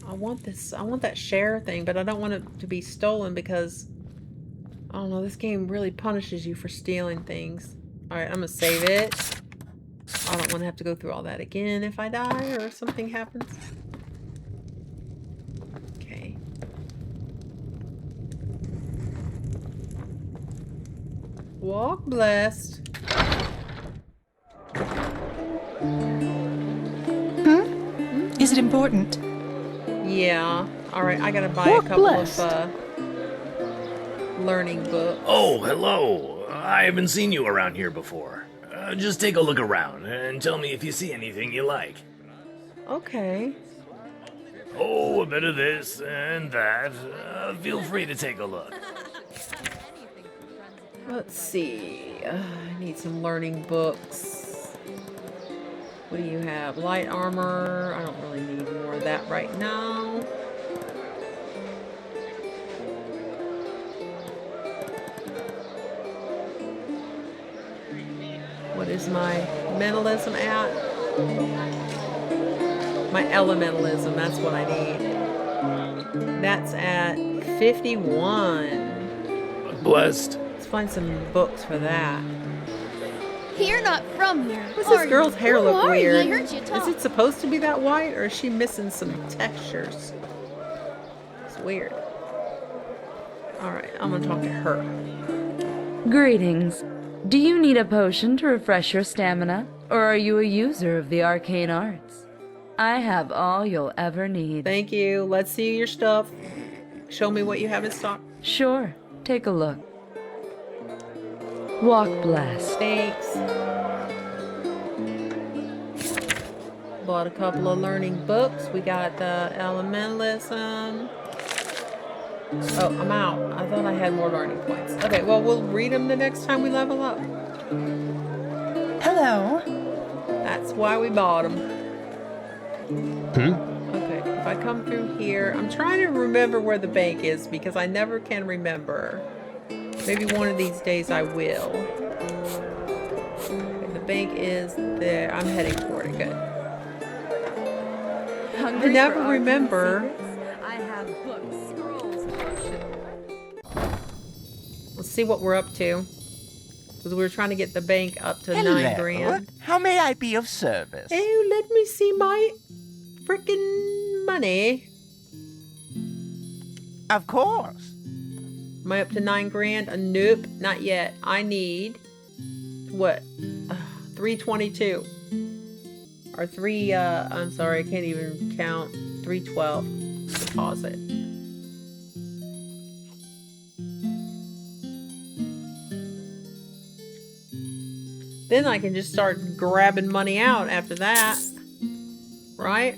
I want this. I want that share thing, but I don't want it to be stolen because, I don't know, this game really punishes you for stealing things. All right, I'm gonna save it. I don't want to have to go through all that again if I die or something happens. Okay. Walk blessed. Is it important? Yeah. Alright, I gotta buy a couple of learning books. Oh, hello. I haven't seen you around here before. Just take a look around and tell me if you see anything you like. Okay. Oh, a bit of this and that. Feel free to take a look. Let's see. I need some learning books. What do you have? Light armor. I don't really need more of that right now. What is my mentalism at? My elementalism, that's what I need. That's at 51. Blessed. Let's find some books for that. You're not from here. What's this girl's hair Who look are you? weird? I heard you talk. Is it supposed to be that white, or is she missing some textures? It's weird. Alright, I'm gonna talk to her. Greetings. Do you need a potion to refresh your stamina, or are you a user of the arcane arts? I have all you'll ever need. Thank you. Let's see your stuff. Show me what you have in stock. Sure. Take a look. Walk blessed. Thanks. Bought a couple of learning books. We got the elementalism. Oh, I'm out. I thought I had more learning points. Okay, well, we'll read them the next time we level up. Hello. That's why we bought them. Hmm? Okay, if I come through here, I'm trying to remember where the bank is because I never can remember. Maybe one of these days I will. Okay, the bank is there. I'm heading for it. Good. I never remember. I have books, scrolls, potions. Let's see what we're up to. Because we were trying to get the bank up to Hello. 9 grand. How may I be of service? Oh, let me see my freaking money. Of course. Am I up to 9 grand? Nope, not yet. I need what? 322. Or I'm sorry, I can't even count. 312. Deposit. Then I can just start grabbing money out after that. Right?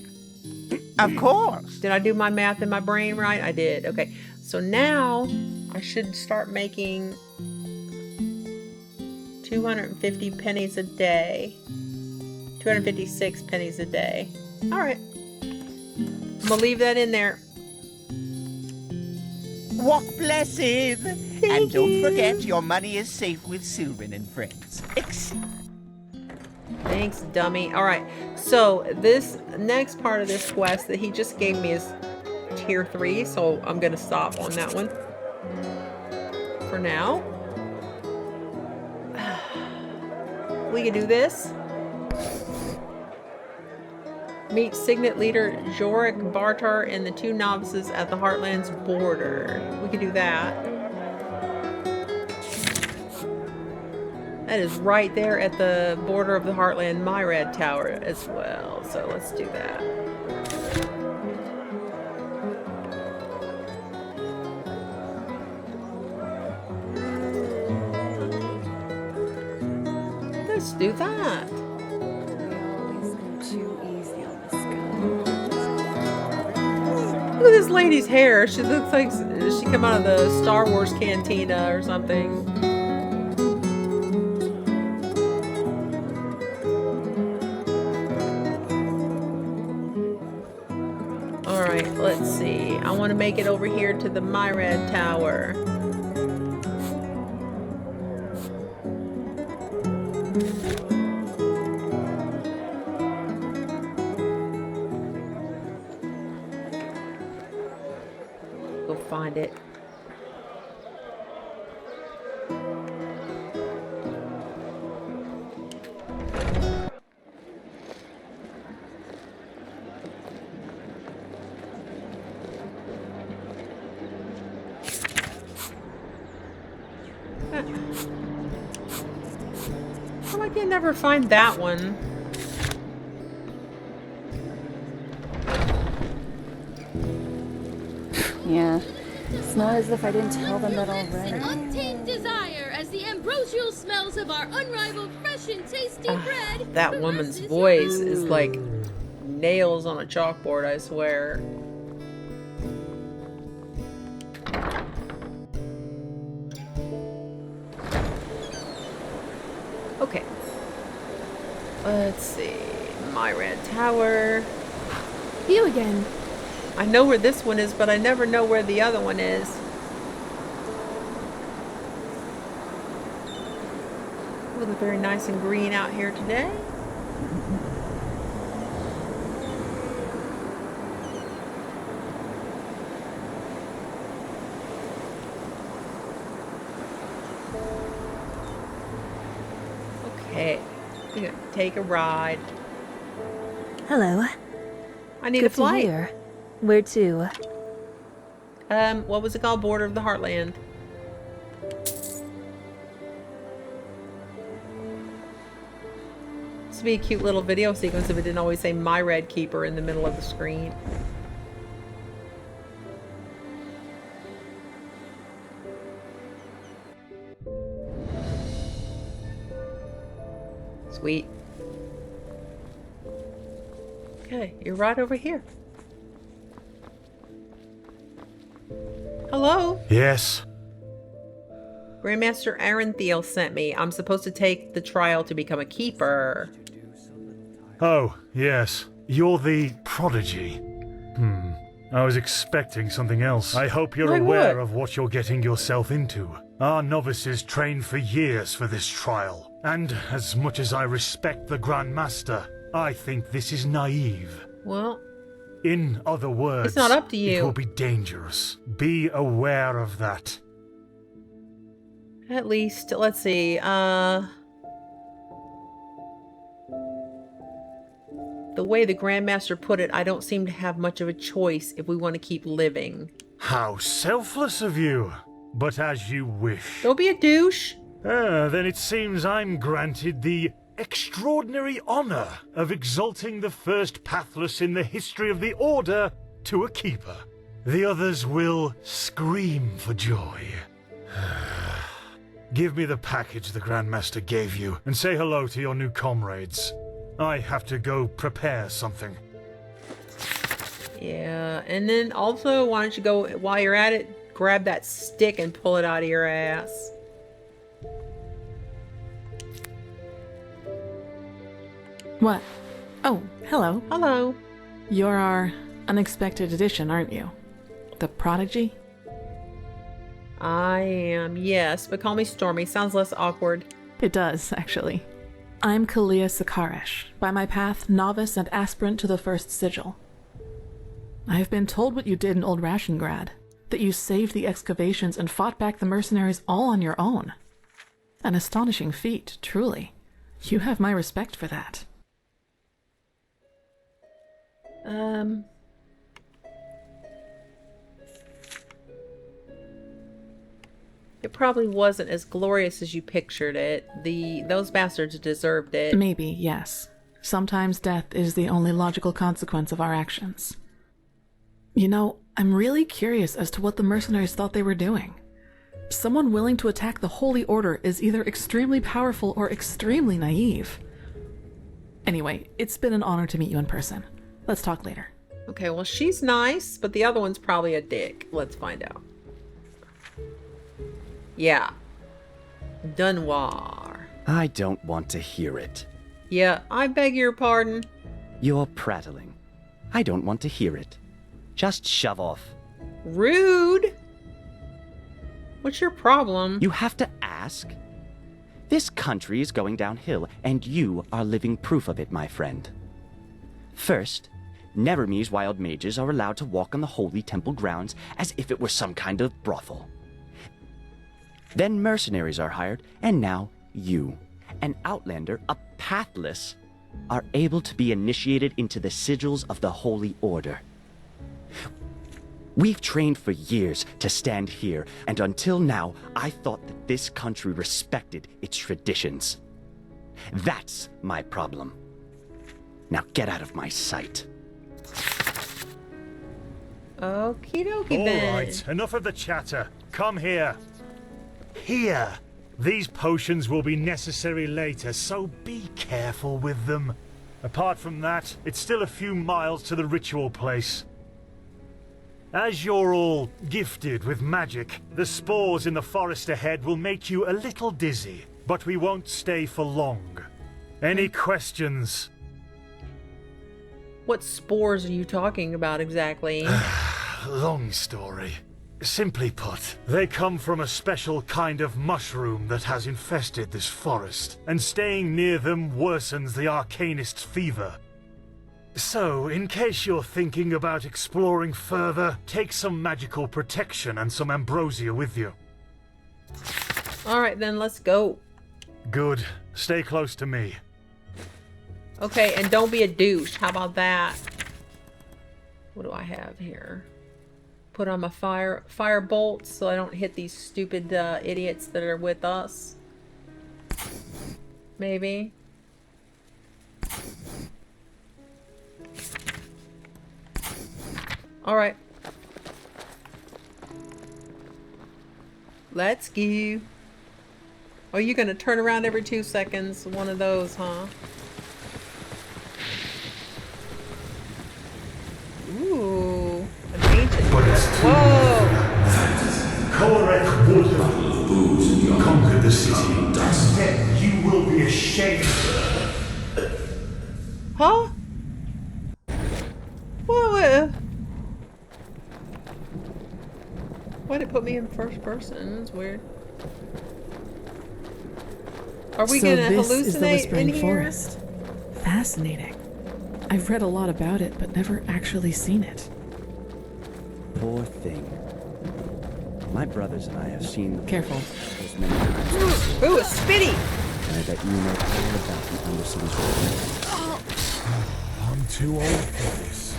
Of course. Did I do my math in my brain right? I did. Okay. So now I should start making 250 pennies a day. 256 pennies a day. All right. I'm gonna leave that in there. Walk blessed. And don't forget, your money is safe with Sylvan and friends. Thanks, dummy. All right. So this next part of this quest that he just gave me is tier 3. So I'm gonna stop on that one for now. We can do this. Meet Signet leader Jorik Bartar and the 2 novices at the Heartland's border. We could do that. That is right there at the border of the Heartland Myrad Tower as well. So let's do that. Let's do that. Look at this lady lady's hair. She looks like she come out of the Star Wars cantina or something. Alright, let's see. I want to make it over here to the Myrad Tower. Go find it. How I can never find that one? Yeah. It's not as if I didn't tell them that already. Untamed desire as the ambrosial smells of our unrivaled fresh and tasty bread. That woman's voice is like nails on a chalkboard, I swear. Okay. Let's see. Myrad Tower. You again. I know where this one is, but I never know where the other one is. It looks very nice and green out here today. Okay, we're gonna take a ride. Hello. I need Good a flight. To hear. Where to? What was it called? Border of the Heartland. This would be a cute little video sequence if it didn't always say Myrad Keeper in the middle of the screen. Sweet. Okay, you're right over here. Hello? Yes. Grandmaster Arenthiel sent me. I'm supposed to take the trial to become a keeper. Oh, yes. You're the prodigy. I was expecting something else. I hope you're aware of what you're getting yourself into. Our novices trained for years for this trial. And as much as I respect the Grand Master, I think this is naive. Well, in other words, it's not up to you. It will be dangerous. Be aware of that. At least, let's see, the way the Grandmaster put it, I don't seem to have much of a choice if we want to keep living. How selfless of you! But as you wish. Don't be a douche. Then it seems I'm granted the extraordinary honor of exalting the first pathless in the history of the Order to a keeper. The others will scream for joy. Give me the package the Grandmaster gave you, and say hello to your new comrades. I have to go prepare something. Yeah, and then also, why don't you go, while you're at it, grab that stick and pull it out of your ass. What? Oh, hello. Hello. You're our unexpected addition, aren't you? The prodigy? I am, yes, but call me Stormy. Sounds less awkward. It does, actually. I'm Kalia Sakaresh, by my path novice and aspirant to the first sigil. I have been told what you did in Old Rashengrad, that you saved the excavations and fought back the mercenaries all on your own. An astonishing feat, truly. You have my respect for that. It probably wasn't as glorious as you pictured it. Those bastards deserved it. Maybe, yes. Sometimes death is the only logical consequence of our actions. You know, I'm really curious as to what the mercenaries thought they were doing. Someone willing to attack the Holy Order is either extremely powerful or extremely naive. Anyway, it's been an honor to meet you in person. Let's talk later. Okay, well, she's nice, but the other one's probably a dick. Let's find out. Yeah. Dunoir. I don't want to hear it. Yeah, I beg your pardon. You're prattling. I don't want to hear it. Just shove off. Rude. What's your problem? You have to ask? This country is going downhill, and you are living proof of it, my friend. First, Nereme's wild mages are allowed to walk on the holy temple grounds as if it were some kind of brothel. Then mercenaries are hired, and now you, an outlander, a pathless, are able to be initiated into the sigils of the Holy Order. We've trained for years to stand here, and until now, I thought that this country respected its traditions. That's my problem. Now get out of my sight. Okie dokie then. All right, enough of the chatter. Come here. Here. These potions will be necessary later, so be careful with them. Apart from that, it's still a few miles to the ritual place. As you're all gifted with magic, the spores in the forest ahead will make you a little dizzy, but we won't stay for long. Any questions? What spores are you talking about exactly? Long story. Simply put, they come from a special kind of mushroom that has infested this forest, and staying near them worsens the arcanist's fever. So, in case you're thinking about exploring further, take some magical protection and some ambrosia with you. Alright then, let's go. Good. Stay close to me. Okay, and don't be a douche. How about that? What do I have here? Put on my fire bolts so I don't hit these stupid idiots that are with us. Maybe. Alright. Let's go. Oh, you're gonna turn around every 2 seconds. One of those, huh? Ooh. An ancient. Whoa! Korek would have conquered the city, and yet you will be ashamed. Huh? Whoa. Why'd it put me in first person? That's weird. Are we gonna this is the hallucinate Whispering in here? Forest. Fascinating. I've read a lot about it, but never actually seen it. Poor thing. My brothers and I have seen... Careful. ...as many times. Ooh, a spitty! And I bet you know all about the Undercity world. I'm too old for this.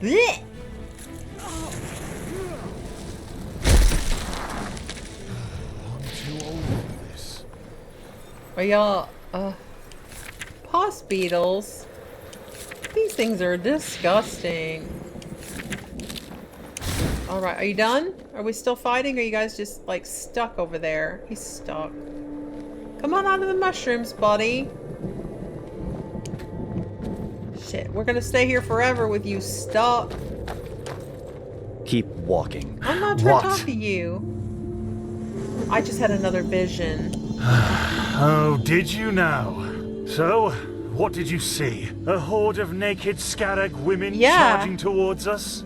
Blech. I'm too old for this. Are y'all, pus beetles? These things are disgusting. Alright, are you done? Are we still fighting? Or are you guys just, like, stuck over there? He's stuck. Come on out of the mushrooms, buddy. Shit, we're gonna stay here forever with you stuck. Keep walking. I'm not trying to talk to you. I just had another vision. Oh, did you now? So, what did you see? A horde of naked Scarag women charging towards us?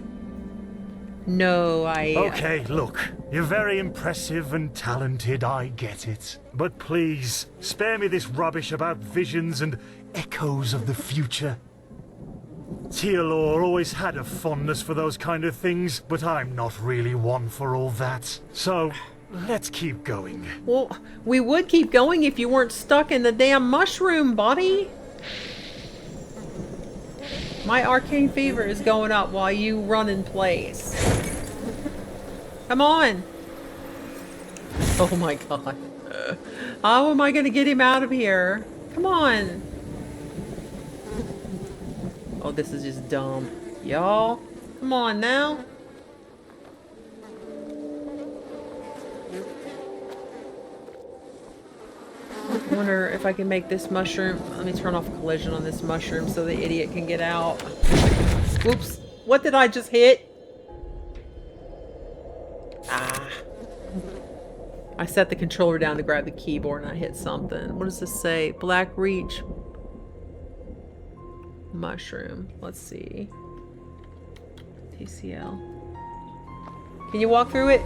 No, Okay, look. You're very impressive and talented, I get it. But please, spare me this rubbish about visions and echoes of the future. Tealor always had a fondness for those kind of things, but I'm not really one for all that. So, let's keep going. Well, we would keep going if you weren't stuck in the damn mushroom, buddy. My arcane fever is going up while you run in place. Come on. Oh my god. How am I going to get him out of here? Come on. Oh, this is just dumb. Y'all, come on now. wonder if I can make this mushroom... Let me turn off collision on this mushroom so the idiot can get out. Oops. What did I just hit? Ah. I set the controller down to grab the keyboard and I hit something. What does this say? Black Reach mushroom. Let's see. TCL. Can you walk through it?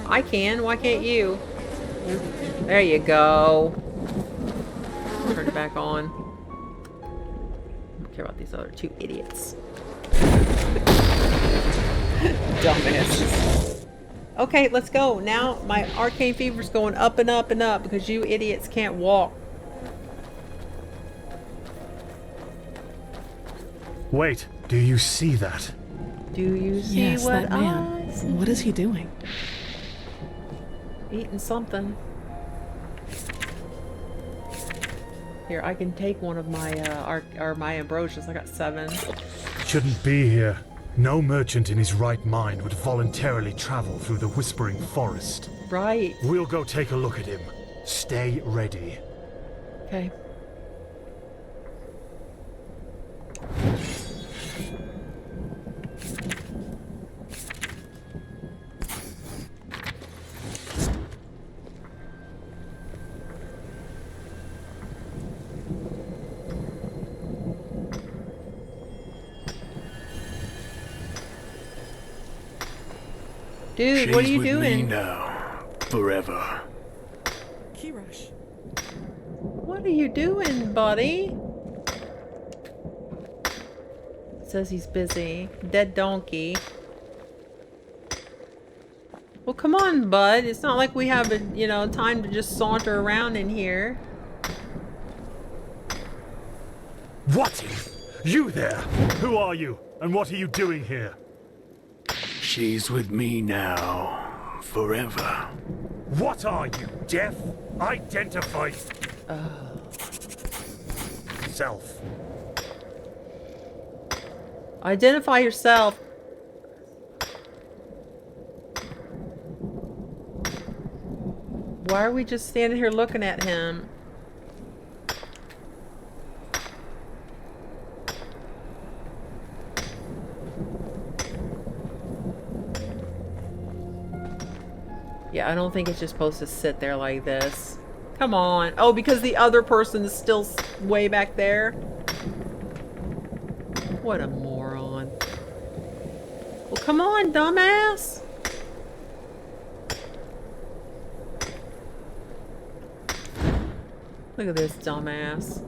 I can. Why can't you? There you go. Turn it back on. I don't care about these other two idiots. Dumbasses. Okay, let's go. Now my arcane fever's going up and up and up because you idiots can't walk. Wait, do you see that? Do you see Yes, what that man. I see? What is he doing? Eating something. Here, I can take one of my my ambrosias. I got 7. Shouldn't be here. No merchant in his right mind would voluntarily travel through the Whispering Forest. Right. We'll go take a look at him. Stay ready. Okay. Dude, what are you doing? Me now, forever. Kirash. What are you doing, buddy? Says he's busy. Dead donkey. Well, come on, bud. It's not like we have, time to just saunter around in here. What? You there? Who are you? And what are you doing here? She's with me now, forever. What are you, deaf? Identify self. Identify yourself. Why are we just standing here looking at him? Yeah, I don't think it's just supposed to sit there like this. Come on. Oh, because the other person is still way back there? What a moron. Well, come on, dumbass. Look at this dumbass.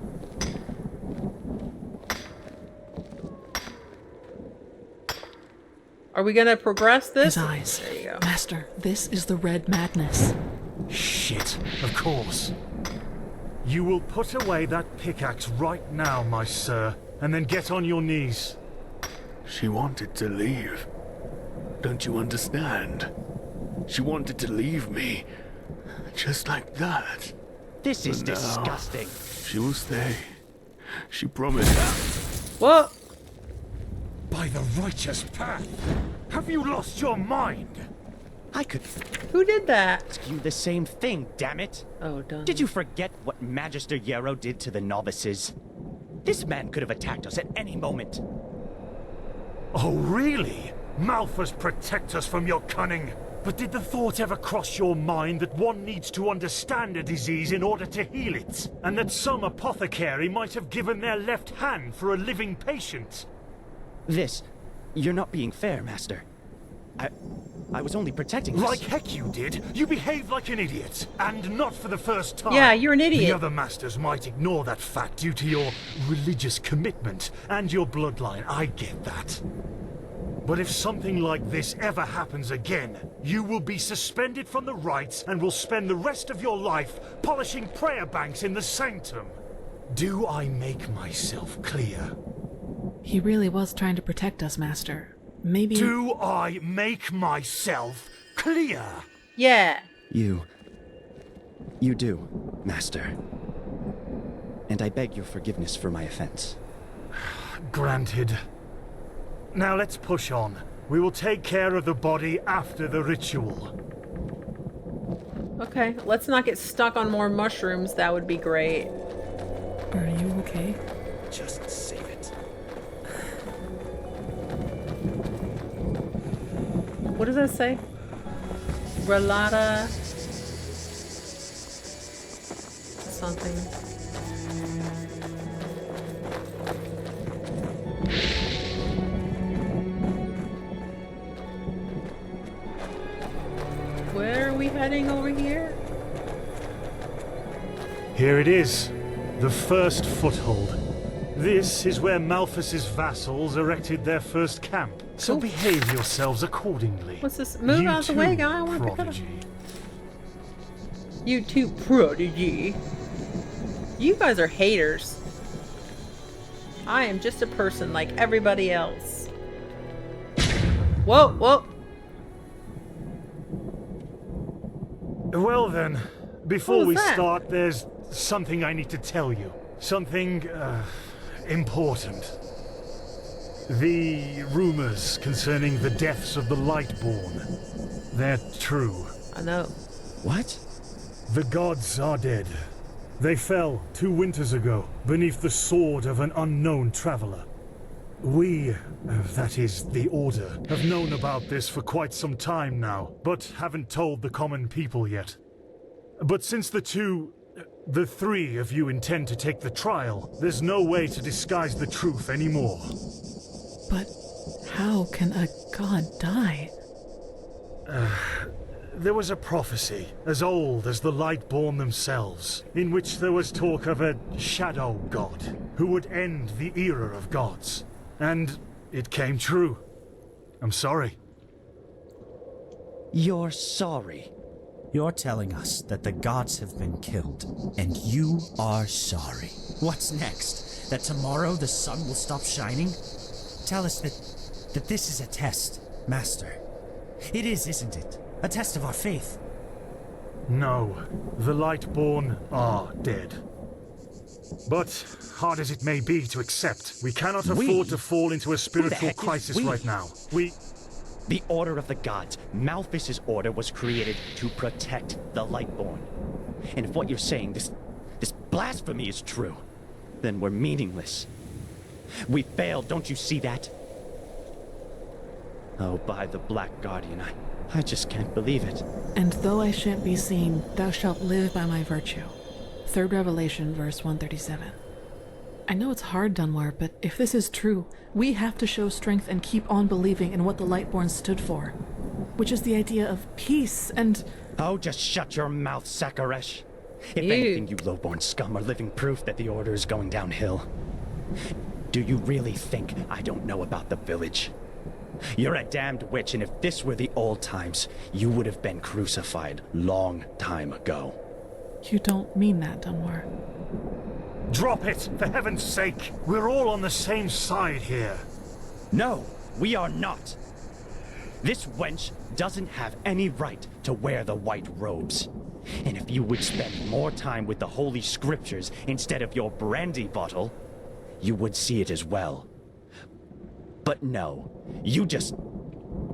Are we gonna progress this? His eyes. There you go. Master, this is the Red Madness. Shit, of course. You will put away that pickaxe right now, my sir, and then get on your knees. She wanted to leave. Don't you understand? She wanted to leave me. Just like that. This is But now, disgusting. She will stay. She promised. What? By the righteous path. Have you lost your mind? I could Who did that? ask you the same thing, damn it. Oh, done. Did you forget what Magister Yarrow did to the novices? This man could have attacked us at any moment. Oh, really? Malphas protect us from your cunning. But did the thought ever cross your mind that one needs to understand a disease in order to heal it? And that some apothecary might have given their left hand for a living patient? You're not being fair, Master. I was only protecting us. Like heck you did. You behaved like an idiot. And not for the first time. Yeah, you're an idiot. The other masters might ignore that fact due to your religious commitment and your bloodline. I get that. But if something like this ever happens again, you will be suspended from the rites and will spend the rest of your life polishing prayer banks in the sanctum. Do I make myself clear? He really was trying to protect us, Master. Maybe... Do I make myself clear? Yeah. You do, Master. And I beg your forgiveness for my offense. Granted. Now let's push on. We will take care of the body after the ritual. Okay, let's not get stuck on more mushrooms. That would be great. Are you okay? Just save it. What does that say? Relata something. Where are we heading over here? Here it is, the first foothold. This is where Malthus's vassals erected their first camp. So behave yourselves accordingly. What's this? Move out of the way, guy. I want to pick it up. You too, prodigy. You guys are haters. I am just a person like everybody else. Whoa, whoa. Well then, before we that? start, there's something I need to tell you. Something, important. The rumors concerning the deaths of the Lightborn, they're true. I know. What? The gods are dead. They fell 2 winters ago beneath the sword of an unknown traveler. We, that is, the Order, have known about this for quite some time now, but haven't told the common people yet. But since the 3 of you intend to take the trial, there's no way to disguise the truth anymore. But how can a god die? There was a prophecy, as old as the Lightborn themselves, in which there was talk of a shadow god, who would end the era of gods. And it came true. I'm sorry. You're sorry? You're telling us that the gods have been killed, and you are sorry. What's next? That tomorrow the sun will stop shining? Tell us that this is a test, Master. It is, isn't it? A test of our faith. No, the Lightborn are dead. But, hard as it may be to accept, we cannot afford to fall into a spiritual crisis right now. The Order of the Gods, Malthus's order, was created to protect the Lightborn. And if what you're saying, this blasphemy is true, then we're meaningless. We failed, don't you see that? Oh, by the Black Guardian, I just can't believe it. And though I shan't be seen, thou shalt live by my virtue. 3rd Revelation, verse 137. I know it's hard, Dunwar, but if this is true, we have to show strength and keep on believing in what the Lightborn stood for. Which is the idea of peace and... Oh, just shut your mouth, Sakaresh. If anything, you lowborn scum are living proof that the Order is going downhill. Do you really think I don't know about the village? You're a damned witch, and if this were the old times, you would have been crucified long time ago. You don't mean that, Dunwar. Drop it, for heaven's sake! We're all on the same side here. No, we are not. This wench doesn't have any right to wear the white robes. And if you would spend more time with the Holy Scriptures instead of your brandy bottle, you would see it as well. But no, you just...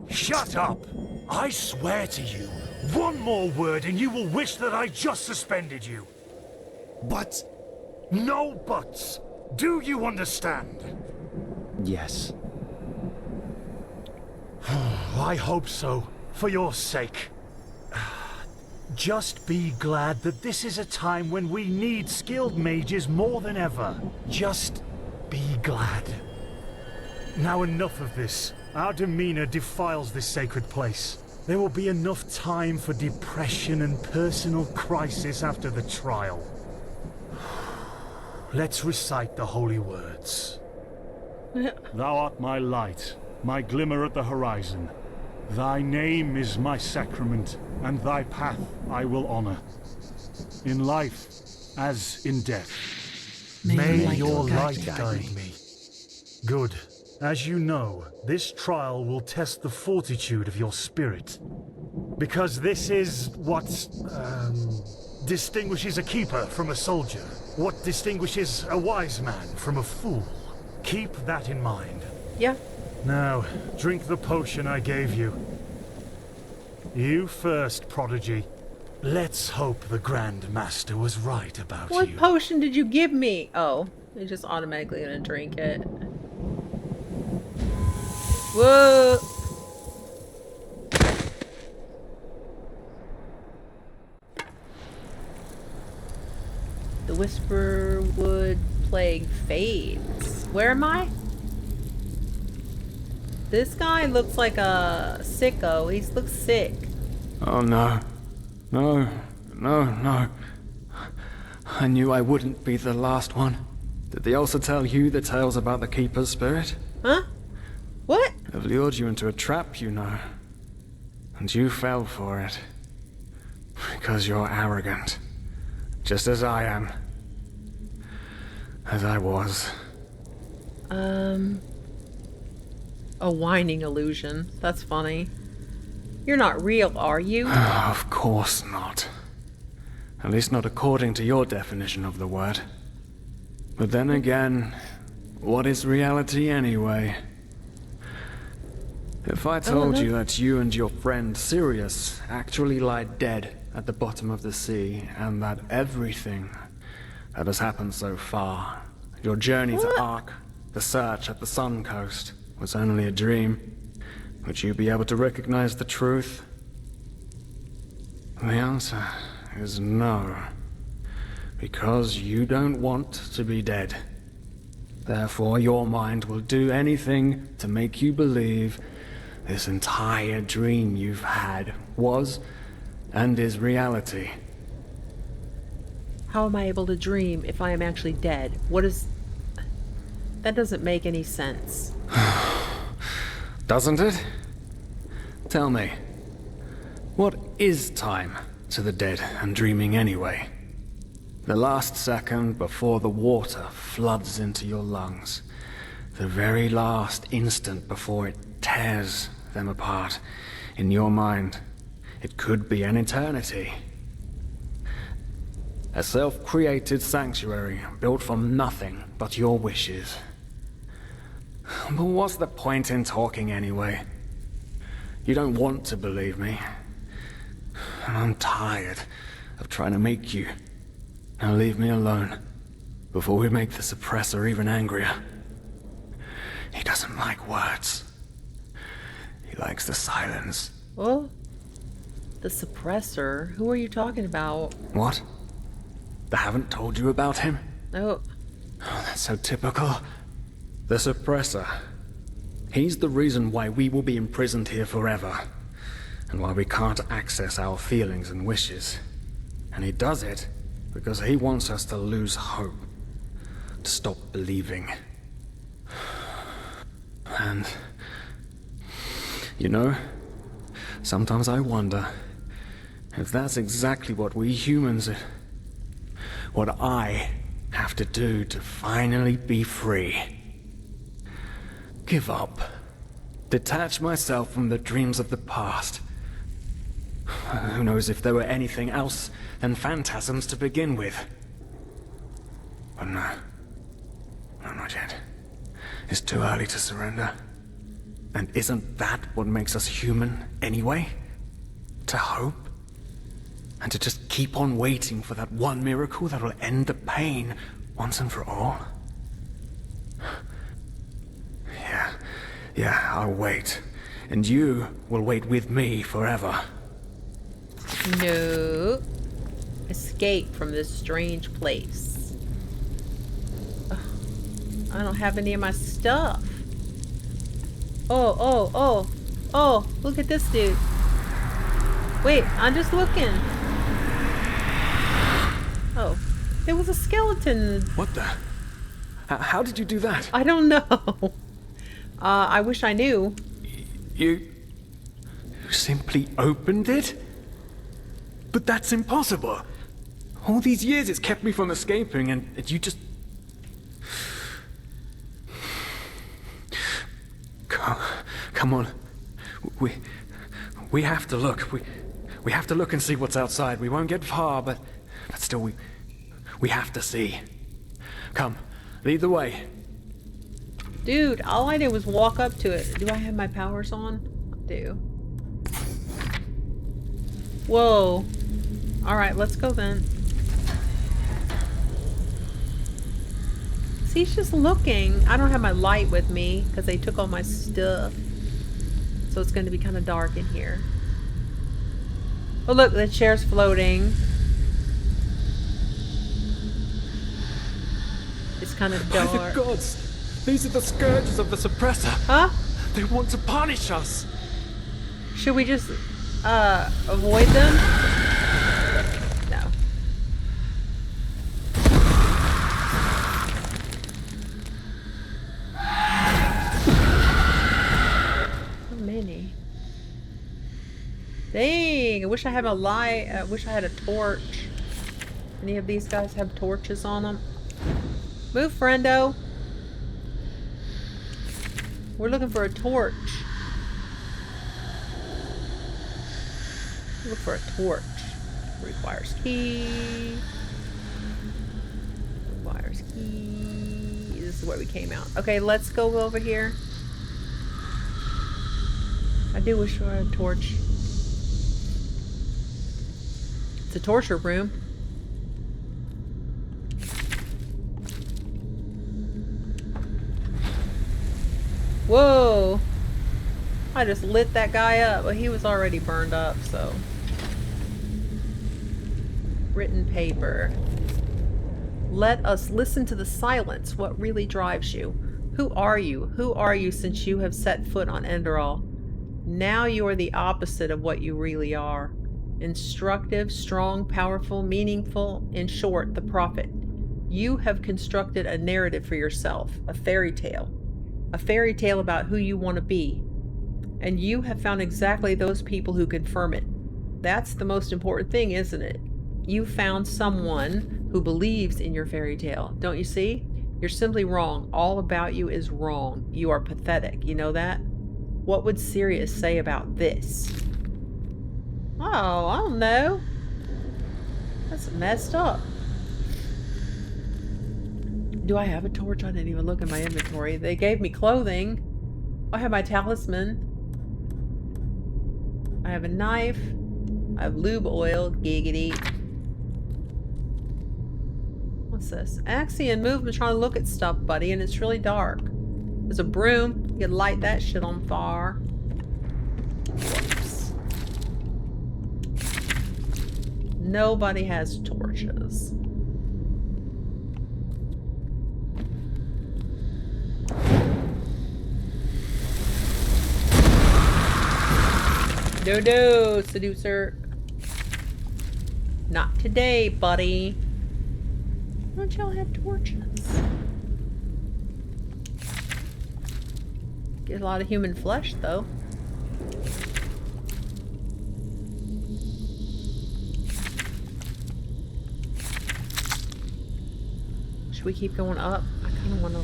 Shut up! I swear to you, one more word and you will wish that I just suspended you. But... No buts! Do you understand? Yes. I hope so, for your sake. Just be glad that this is a time when we need skilled mages more than ever. Just be glad. Now enough of this. Our demeanor defiles this sacred place. There will be enough time for depression and personal crisis after the trial. Let's recite the holy words. Thou art my light, my glimmer at the horizon. Thy name is my sacrament, and thy path I will honor. In life, as in death, may your light guide me. Good. As you know, this trial will test the fortitude of your spirit. Because this is what, distinguishes a keeper from a soldier. What distinguishes a wise man from a fool. Keep that in mind. Yeah. Now, drink the potion I gave you. You first, Prodigy. Let's hope the Grand Master was right about you. What potion did you give me? Oh, you're just automatically gonna drink it. Whoa! The Whisperwood Plague fades. Where am I? This guy looks like a sicko. He looks sick. Oh no. No. No. I knew I wouldn't be the last one. Did they also tell you the tales about the Keeper's spirit? Huh? What? They've lured you into a trap, you know. And you fell for it. Because you're arrogant. Just as I am. As I was. A whining illusion. That's funny. You're not real, are you? Of course not. At least not according to your definition of the word. But then again, what is reality anyway? If I told you that you and your friend Sirius actually lie dead at the bottom of the sea, and that everything that has happened so far, your journey to Ark, the search at the Sun Coast, was only a dream, would you be able to recognize the truth? The answer is no. Because you don't want to be dead. Therefore, your mind will do anything to make you believe this entire dream you've had was and is reality. How am I able to dream if I am actually dead? What is... That doesn't make any sense. Doesn't it? Tell me, what is time to the dead and dreaming anyway? The last second before the water floods into your lungs. The very last instant before it tears them apart in your mind. It could be an eternity. A self-created sanctuary built from nothing but your wishes. But what's the point in talking anyway? You don't want to believe me. And I'm tired of trying to make you. Now leave me alone, before we make the suppressor even angrier. He doesn't like words. He likes the silence. Well, the suppressor? Who are you talking about? What? They haven't told you about him? Oh. Oh, that's so typical. The suppressor. He's the reason why we will be imprisoned here forever. And why we can't access our feelings and wishes. And he does it because he wants us to lose hope. To stop believing. And... you know, sometimes I wonder if that's exactly what we humans... what I have to do to finally be free. Give up. Detach myself from the dreams of the past. Who knows if there were anything else than phantasms to begin with. But no. No, not yet. It's too early to surrender. And isn't that what makes us human anyway? To hope? And to just keep on waiting for that one miracle that will end the pain once and for all? Yeah, I'll wait. And you will wait with me forever. No. Escape from this strange place. Ugh. I don't have any of my stuff. Oh, look at this dude. Wait, I'm just looking. Oh, there was a skeleton. What the? How did you do that? I don't know. I wish I knew. You simply opened it? But that's impossible. All these years it's kept me from escaping, and you just... Come on. We have to look. We have to look and see what's outside. We won't get far, but still we have to see. Come, lead the way. Dude, all I did was walk up to it. Do I have my powers on? I do. Whoa. Alright, let's go then. See, he's just looking. I don't have my light with me because they took all my stuff. So it's going to be kind of dark in here. Oh look, the chair's floating. It's kind of dark. By the gods! These are the scourges of the suppressor. Huh? They want to punish us. Should we just avoid them? No. How many? Dang, I wish I had a light. I wish I had a torch. Any of these guys have torches on them? Move, friendo. We're looking for a torch. Look for a torch. Requires key. Requires key. This is where we came out. Okay, let's go over here. I do wish we had a torch. It's a torture room. Whoa! I just lit that guy up, but he was already burned up, so. Written paper. Let us listen to the silence. What really drives you? Who are you? Who are you since you have set foot on Enderal? Now you are the opposite of what you really are. Instructive, strong, powerful, meaningful, in short, the prophet. You have constructed a narrative for yourself, a fairy tale. A fairy tale about who you want to be. And you have found exactly those people who confirm it. That's the most important thing, isn't it? You found someone who believes in your fairy tale. Don't you see? You're simply wrong. All about you is wrong. You are pathetic. You know that? What would Sirius say about this? Oh, I don't know. That's messed up. Do I have a torch? I didn't even look in my inventory. They gave me clothing. I have my talisman. I have a knife. I have lube oil. Giggity. What's this? Axion movement. Trying to look at stuff, buddy, and it's really dark. There's a broom. You can light that shit on fire. Whoops. Nobody has torches. No, seducer. Not today, buddy. Why don't y'all have torches? Get a lot of human flesh, though. Should we keep going up? I kind of want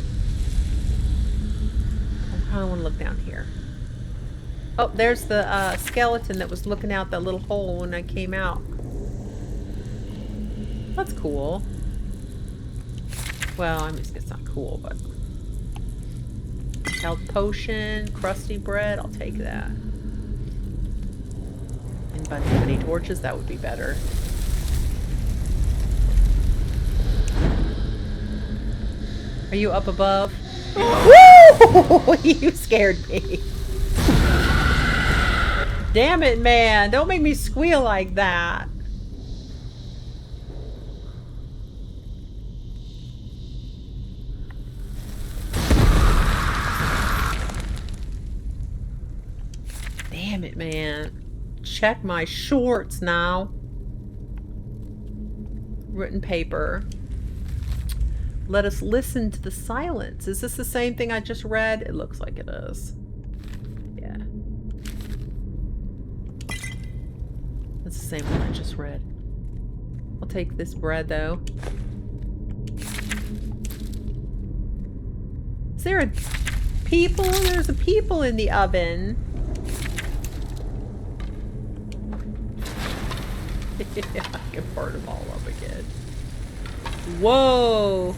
to look down here. Oh, there's the skeleton that was looking out that little hole when I came out. That's cool. Well, I mean, it's not cool, but... Health potion, crusty bread, I'll take that. Anybody have any torches? That would be better. Are you up above? Woo! You scared me. Damn it, man. Don't make me squeal like that. Damn it, man. Check my shorts now. Written paper. Let us listen to the silence. Is this the same thing I just read? It looks like it is. Yeah. That's the same one I just read. I'll take this bread, though. Is there a people? There's a people in the oven. Yeah, I can burn them all up again. Whoa!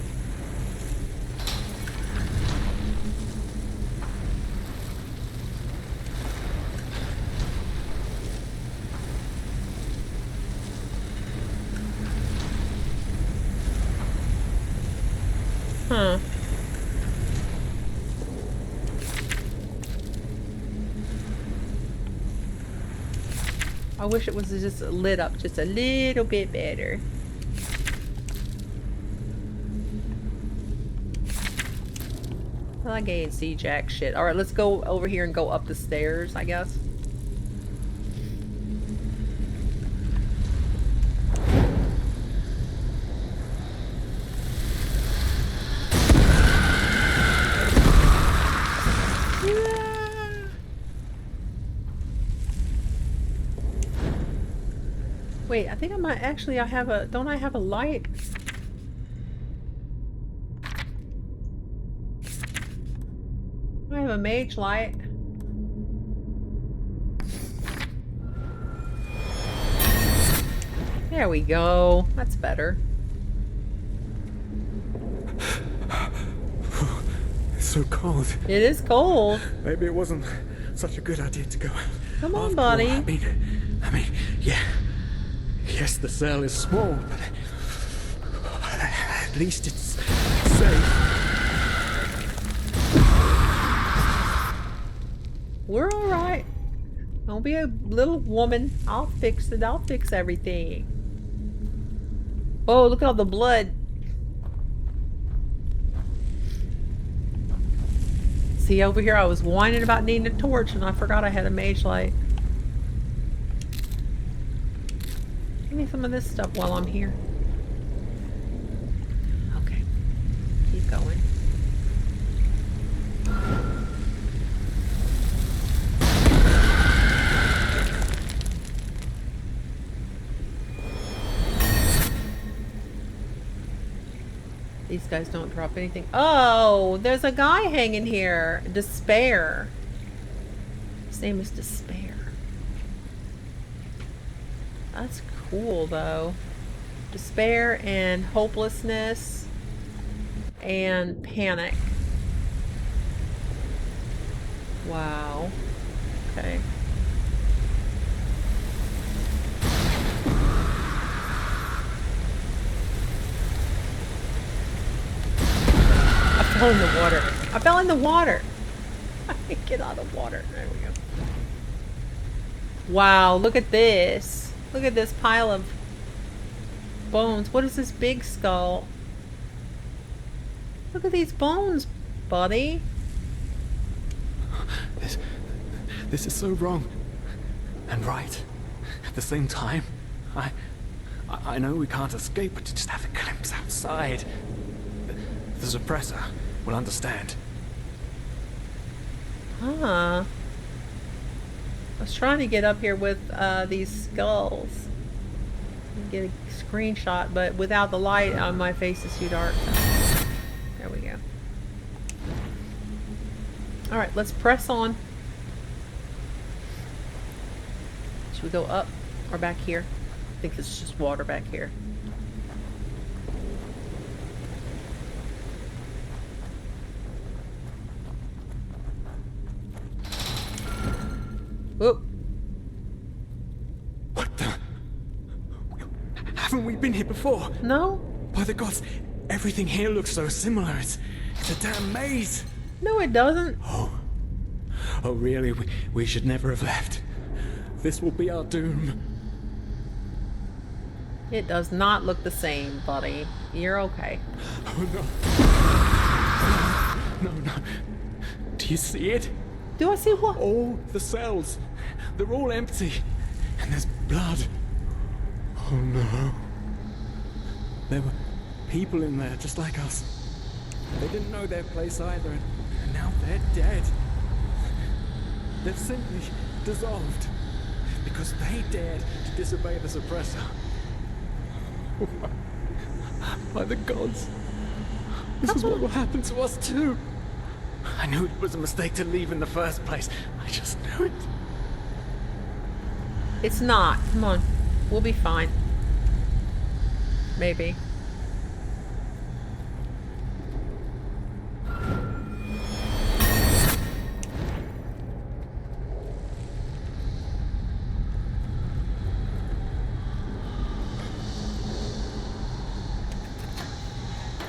Huh. I wish it was just lit up just a little bit better. Well, I can't see jack shit. Alright, let's go over here and go up the stairs, I guess. Wait, I think I might actually, I have a, don't I have a light? I have a mage light. There we go. That's better. It's so cold. It is cold. Maybe it wasn't such a good idea to go. Come on, buddy. I mean, yeah. Yes, the cell is small, but at least it's safe. We're alright. Don't be a little woman. I'll fix it. I'll fix everything. Oh, look at all the blood. See, over here I was whining about needing a torch and I forgot I had a mage light. Give me some of this stuff while I'm here. Okay. Keep going. These guys don't drop anything. Oh, there's a guy hanging here. Despair. His name is Despair. That's cool, though. Despair and hopelessness and panic. Wow. Okay. I fell in the water. I fell in the water. Get out of the water. There we go. Wow, look at this. Look at this pile of bones. What is this big skull? Look at these bones, buddy. This is so wrong and right at the same time. I know we can't escape, but to just have a glimpse outside. The suppressor will understand. Huh. I was trying to get up here with these skulls. Get a screenshot, but without the light, my face is too dark. So. There we go. Alright, let's press on. Should we go up or back here? I think it's just water back here. Whoop. What the? Haven't we been here before? No. By the gods, everything here looks so similar. It's a damn maze. No, it doesn't. Oh, really? We should never have left. This will be our doom. It does not look the same, buddy. You're okay. Oh, no. No. Do you see it? Do I see what? All the cells. They're all empty. And there's blood. Oh, no. There were people in there just like us. They didn't know their place either, and now they're dead. They've simply dissolved because they dared to disobey the suppressor. By the gods, this is what will happen to us too. I knew it was a mistake to leave in the first place. I just knew it. It's not. Come on. We'll be fine. Maybe.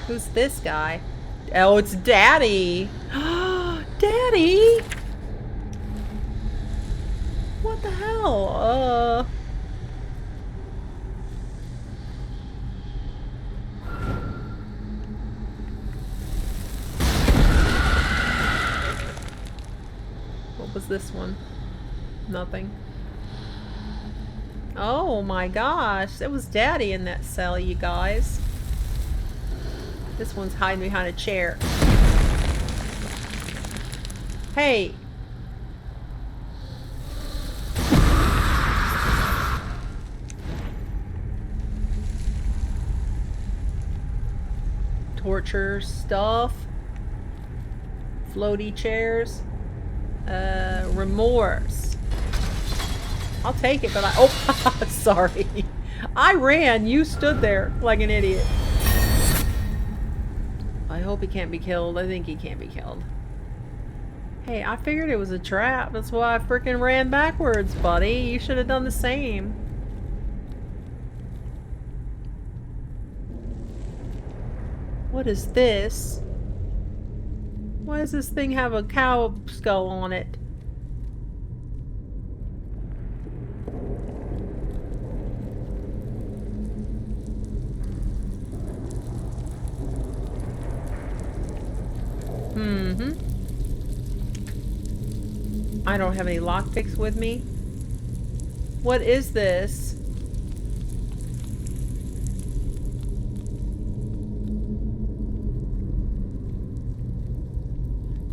Who's this guy? Oh, it's Daddy. Daddy. What the hell? What was this one? Nothing. Oh my gosh, it was Daddy in that cell, you guys. This one's hiding behind a chair. Hey. Torture stuff. Floaty chairs. Remorse. I'll take it, but oh, sorry. I ran. You stood there like an idiot. I hope he can't be killed. I think he can't be killed. Hey, I figured it was a trap. That's why I freaking ran backwards, buddy. You should have done the same. What is this? Why does this thing have a cow skull on it? I don't have any lockpicks with me. What is this?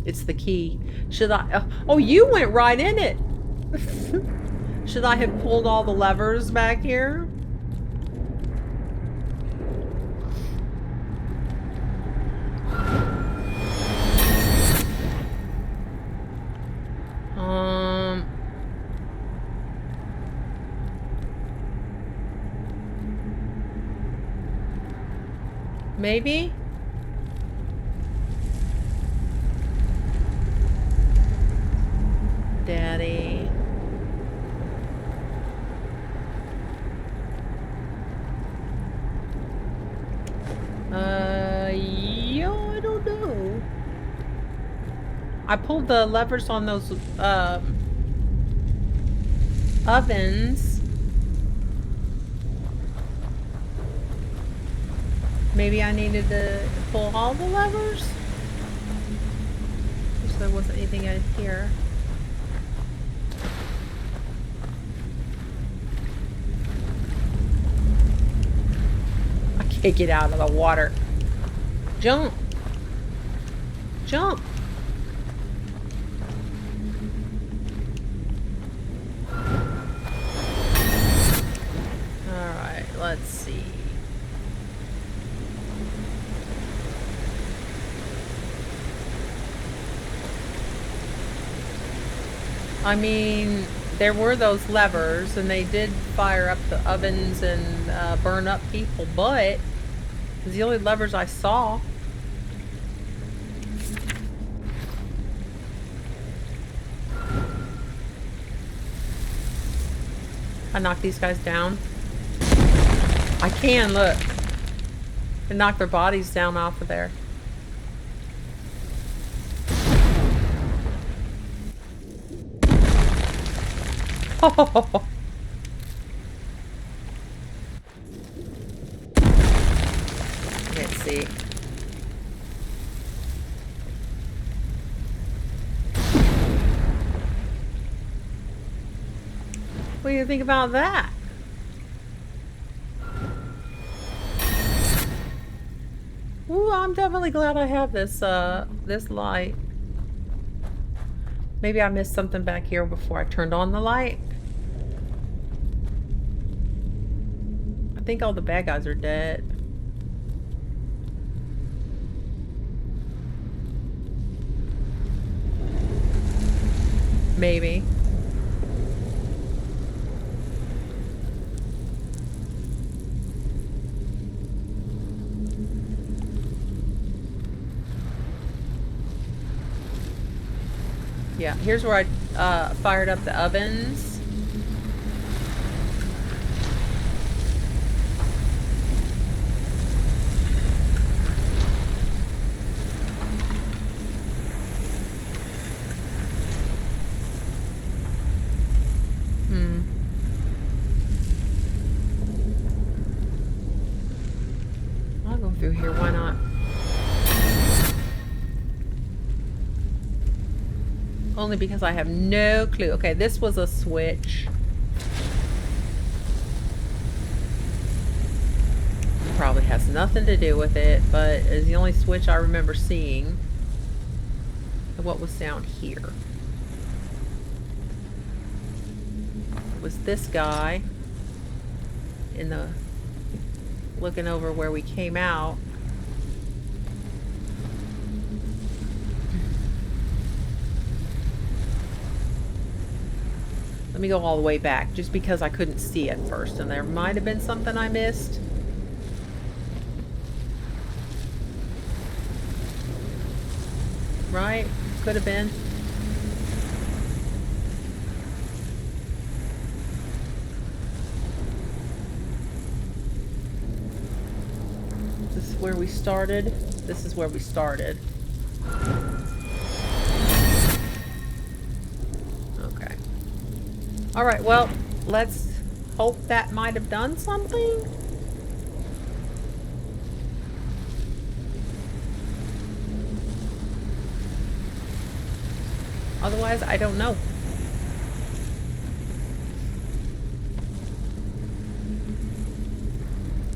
It's the key. Should I... Oh, you went right in it! Should I have pulled all the levers back here? Maybe? Daddy. Yeah, I don't know. I pulled the levers on those, ovens. Maybe I needed to pull all the levers? Wish there wasn't anything out here. I can't get out of the water. Jump! Jump! Alright, let's see. I mean, there were those levers, and they did fire up the ovens and burn up people, but it's the only levers I saw. I knock these guys down. I can, look. And knock their bodies down off of there. Oh. Let's see. What do you think about that? Ooh, I'm definitely glad I have this this light. Maybe I missed something back here before I turned on the light. I think all the bad guys are dead. Maybe. Yeah, here's where I fired up the ovens. Only because I have no clue. Okay, this was a switch. Probably has nothing to do with it, but it's the only switch I remember seeing. And what was down here? It was this guy in the looking over where we came out. Let me go all the way back, just because I couldn't see it first, and there might have been something I missed. Right? Could have been. This is where we started. This is where we started. Okay. Alright, well, let's hope that might have done something. Otherwise, I don't know.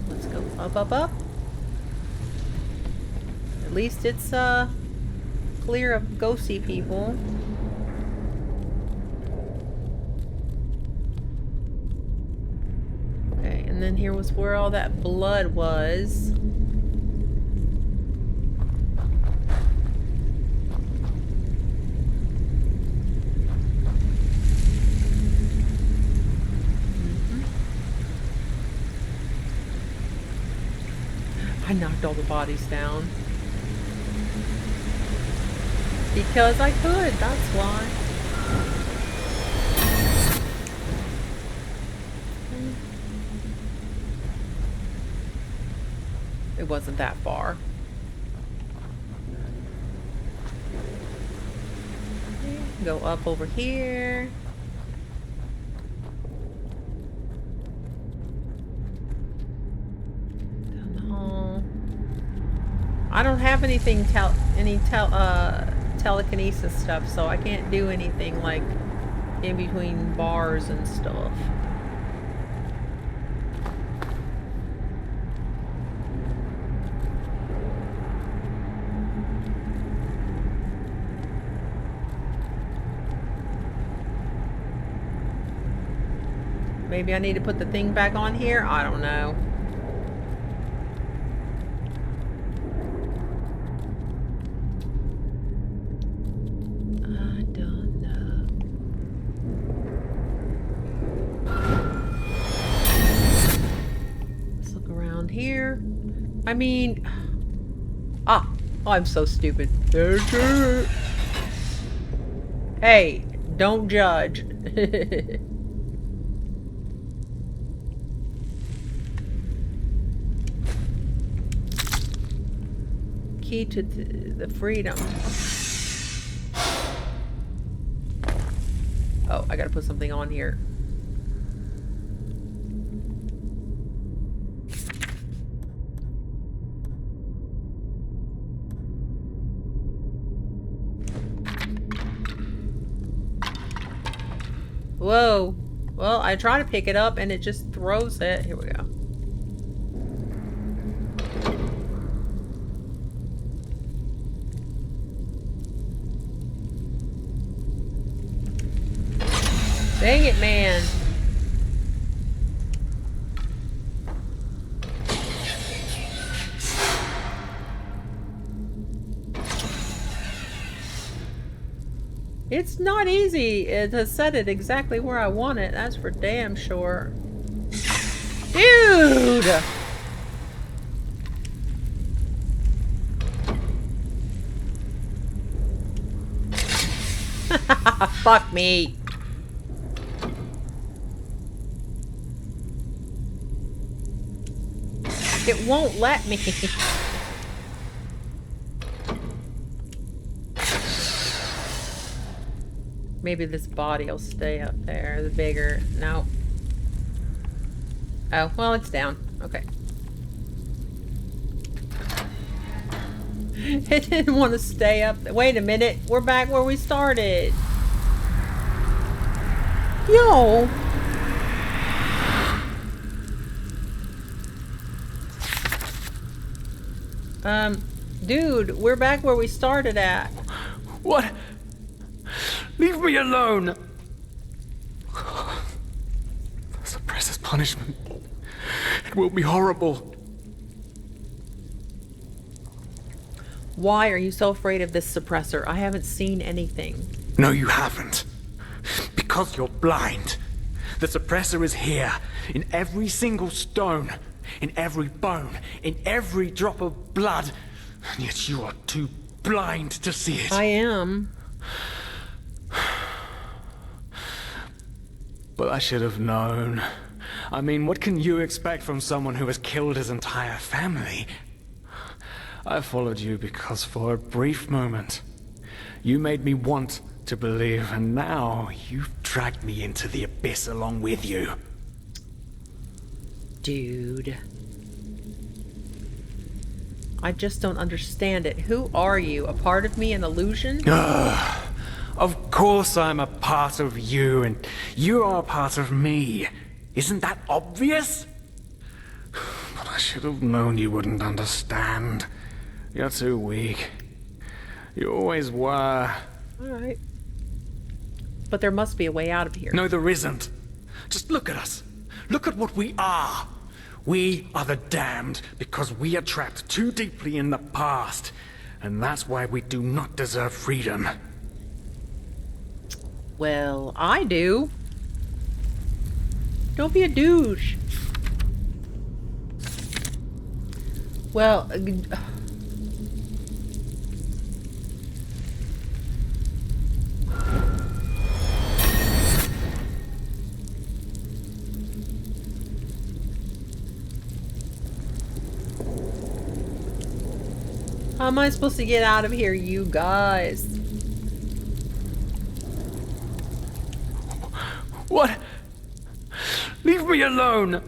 Let's go up, up, up. At least it's clear of ghosty people. Okay, and then here was where all that blood was. I knocked all the bodies down. Because I could, that's why. It wasn't that far. Go up over here. I don't have anything telekinesis stuff, so I can't do anything like in between bars and stuff. Maybe I need to put the thing back on here? I don't know. Here. I mean... Oh, I'm so stupid. Hey, don't judge. Key to the freedom. Oh, I gotta put something on here. Whoa. Well, I try to pick it up and it just throws it. Here we go. Dang it, man. It's not easy to set it exactly where I want it, that's for damn sure. Dude! Fuck me. It won't let me. Maybe this body will stay up there. The bigger. No. Oh, well, it's down. Okay. It didn't want to stay up. Wait a minute. We're back where we started. Yo. Dude, we're back where we started at. What? Leave me alone! Suppress punishment. It will be horrible. Why are you so afraid of this suppressor? I haven't seen anything. No, you haven't. Because you're blind. The suppressor is here, in every single stone, in every bone, in every drop of blood, and yet you are too blind to see it. I am. But I should have known. I mean, what can you expect from someone who has killed his entire family? I followed you because for a brief moment, you made me want to believe, and now you've dragged me into the abyss along with you. Dude. I just don't understand it. Who are you? A part of me? An illusion? Of course I'm a part of you, and you are a part of me. Isn't that obvious? But I should have known you wouldn't understand. You're too weak. You always were. Alright. But there must be a way out of here. No, there isn't. Just look at us. Look at what we are. We are the damned because we are trapped too deeply in the past. And that's why we do not deserve freedom. Well, I do. Don't be a douche. Well, how am I supposed to get out of here, you guys? What? Leave me alone!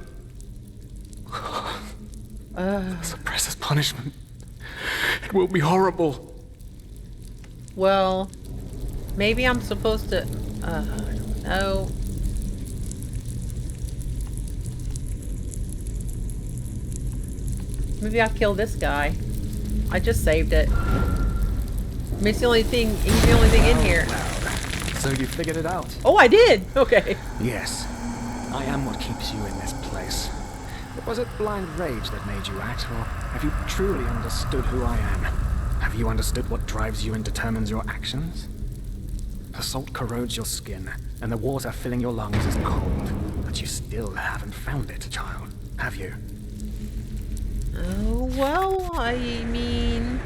Suppress his punishment. It will be horrible. Well, maybe I'm supposed to... I don't know. Maybe I'll kill this guy. I just saved it. I mean, it's the only thing, he's the only thing in here. So you figured it out? Oh, I did! Okay. Yes. I am what keeps you in this place. But was it blind rage that made you act, or have you truly understood who I am? Have you understood what drives you and determines your actions? The salt corrodes your skin, and the water filling your lungs is cold. But you still haven't found it, child, have you? Oh, well, I mean...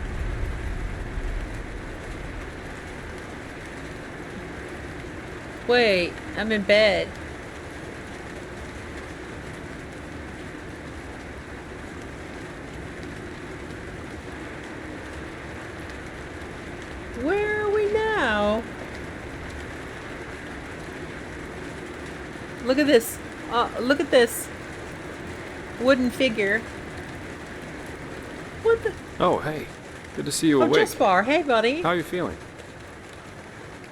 Wait, I'm in bed. Where are we now? Look at this. Look at this wooden figure. What the? Oh, hey. Good to see you Oh, awake. Jespar. Hey, buddy. How are you feeling?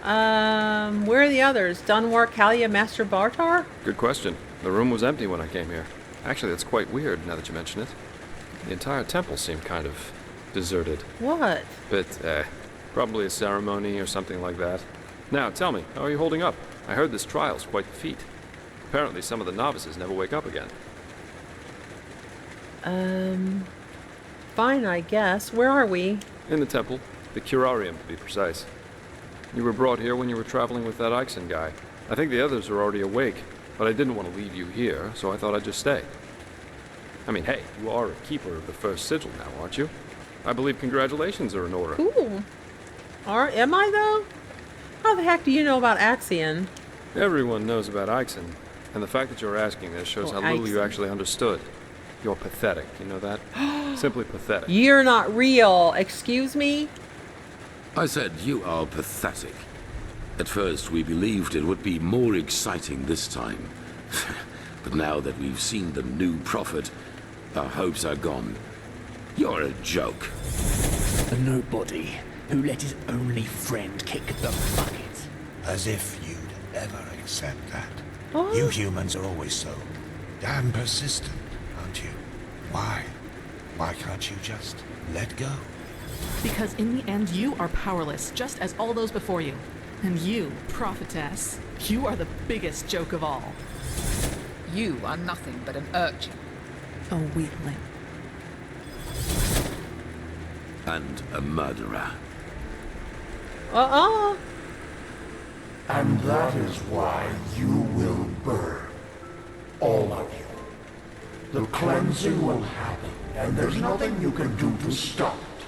Where are the others? Dunwar, Kalia, Master Bartar? Good question. The room was empty when I came here. Actually, that's quite weird now that you mention it. The entire temple seemed kind of deserted. What? Probably a ceremony or something like that. Now, tell me, how are you holding up? I heard this trial's quite the feat. Apparently some of the novices never wake up again. Fine, I guess. Where are we? In the temple. The curarium, to be precise. You were brought here when you were traveling with that Ixon guy. I think the others are already awake, but I didn't want to leave you here, so I thought I'd just stay. I mean, hey, you are a keeper of the first sigil now, aren't you? I believe congratulations are in order. Cool. Am I, though? How the heck do you know about Axion? Everyone knows about Ixon, and the fact that you're asking this shows how little you Ixon. actually understood. You're pathetic, you know that? Simply pathetic. You're not real. Excuse me? I said you are pathetic. At first we believed it would be more exciting this time. But now that we've seen the new prophet, our hopes are gone. You're a joke. A nobody who let his only friend kick the bucket. As if you'd ever accept that. Oh. You humans are always so damn persistent, aren't you? Why? Why can't you just let go? Because in the end, you are powerless, just as all those before you. And you, prophetess, you are the biggest joke of all. You are nothing but an urchin. A weakling. And a murderer. And that is why you will burn. All of you. The cleansing will happen, and there's nothing you can do to stop it.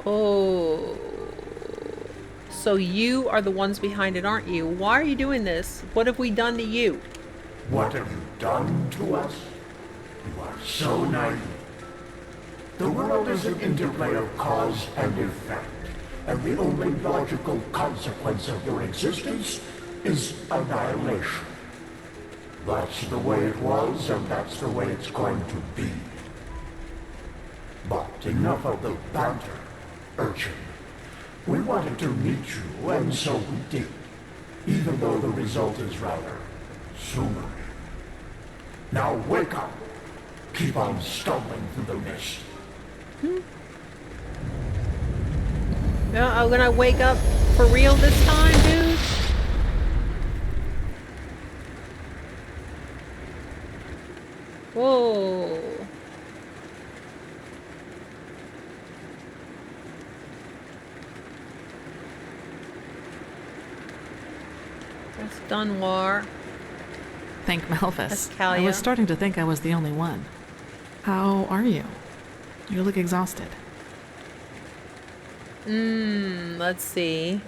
Oh. So you are the ones behind it, aren't you? Why are you doing this? What have we done to you? What have you done to us? You are so naive. The world is an interplay of cause and effect, and the only logical consequence of your existence is annihilation. That's the way it was, and that's the way it's going to be. But enough of the banter, urchin. We wanted to meet you, and so we did, even though the result is rather summary. Now wake up. Keep on stumbling through the mist. I'm gonna wake up for real this time, dude. Whoa. That's Dunwar. Thank Malphus. That's I Kalia. was starting to think I was the only one. How are you? You look exhausted. Let's see.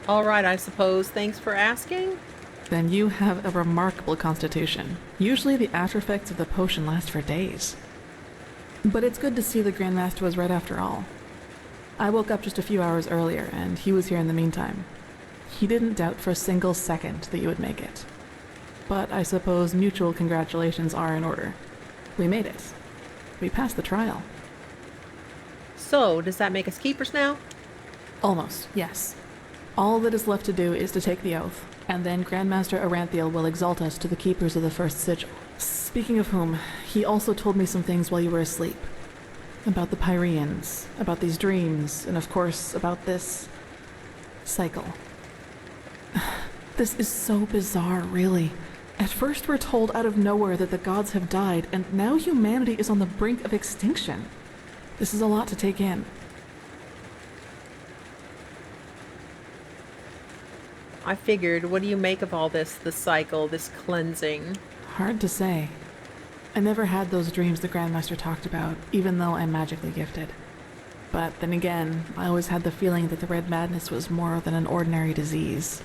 All right, I suppose. Thanks for asking. Then you have a remarkable constitution. Usually the after effects of the potion last for days. But it's good to see the Grandmaster was right after all. I woke up just a few hours earlier, and he was here in the meantime. He didn't doubt for a single second that you would make it. But I suppose mutual congratulations are in order. We made it. We passed the trial. So, does that make us keepers now? Almost, yes. All that is left to do is to take the oath, and then Grandmaster Aranthiel will exalt us to the keepers of the first sigil. Speaking of whom, he also told me some things while you were asleep. About the Pyreans, about these dreams, and of course, about this cycle. This is so bizarre, really. At first we're told out of nowhere that the gods have died, and now humanity is on the brink of extinction. This is a lot to take in. I figured, what do you make of all this, the cycle, this cleansing? Hard to say. I never had those dreams the Grandmaster talked about, even though I'm magically gifted. But then again, I always had the feeling that the Red Madness was more than an ordinary disease.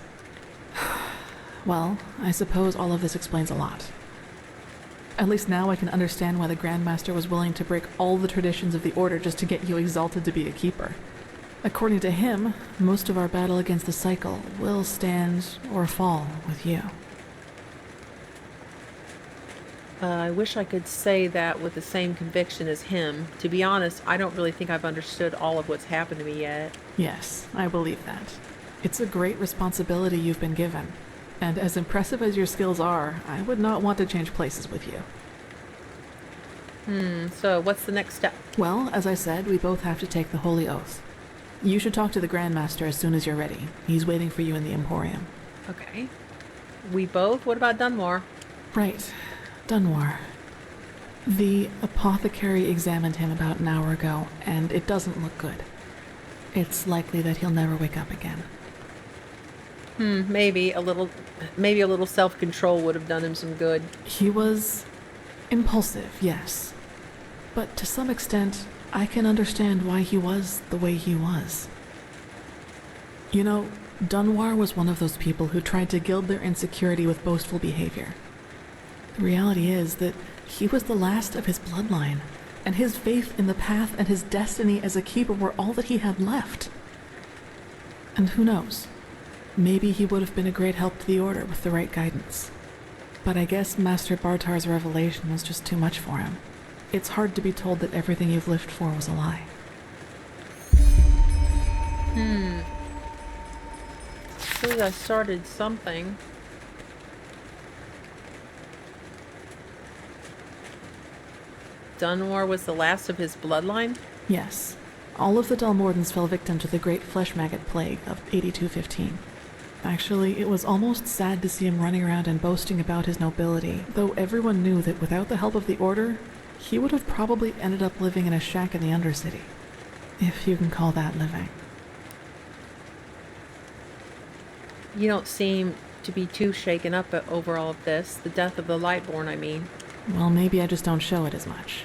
Well, I suppose all of this explains a lot. At least now I can understand why the Grandmaster was willing to break all the traditions of the Order just to get you exalted to be a keeper. According to him, most of our battle against the cycle will stand or fall with you. I wish I could say that with the same conviction as him. To be honest, I don't really think I've understood all of what's happened to me yet. Yes, I believe that. It's a great responsibility you've been given. And as impressive as your skills are, I would not want to change places with you. So what's the next step? Well, as I said, we both have to take the Holy Oath. You should talk to the Grandmaster as soon as you're ready. He's waiting for you in the Emporium. Okay. We both? What about Dunmore? Right. Dunwar. The apothecary examined him about an hour ago, and it doesn't look good. It's likely that he'll never wake up again. Maybe a little self-control would have done him some good. He was impulsive, yes. But to some extent, I can understand why he was the way he was. You know, Dunwar was one of those people who tried to gild their insecurity with boastful behavior. The reality is that he was the last of his bloodline, and his faith in the path and his destiny as a keeper were all that he had left. And who knows? Maybe he would have been a great help to the Order with the right guidance. But I guess Master Bartar's revelation was just too much for him. It's hard to be told that everything you've lived for was a lie. Suppose I started something. Dunmore was the last of his bloodline? Yes. All of the Dalmordans fell victim to the Great Flesh Maggot Plague of 8215. Actually, it was almost sad to see him running around and boasting about his nobility, though everyone knew that without the help of the Order, he would have probably ended up living in a shack in the Undercity. If you can call that living. You don't seem to be too shaken up over all of this. The death of the Lightborn, I mean. Well, maybe I just don't show it as much.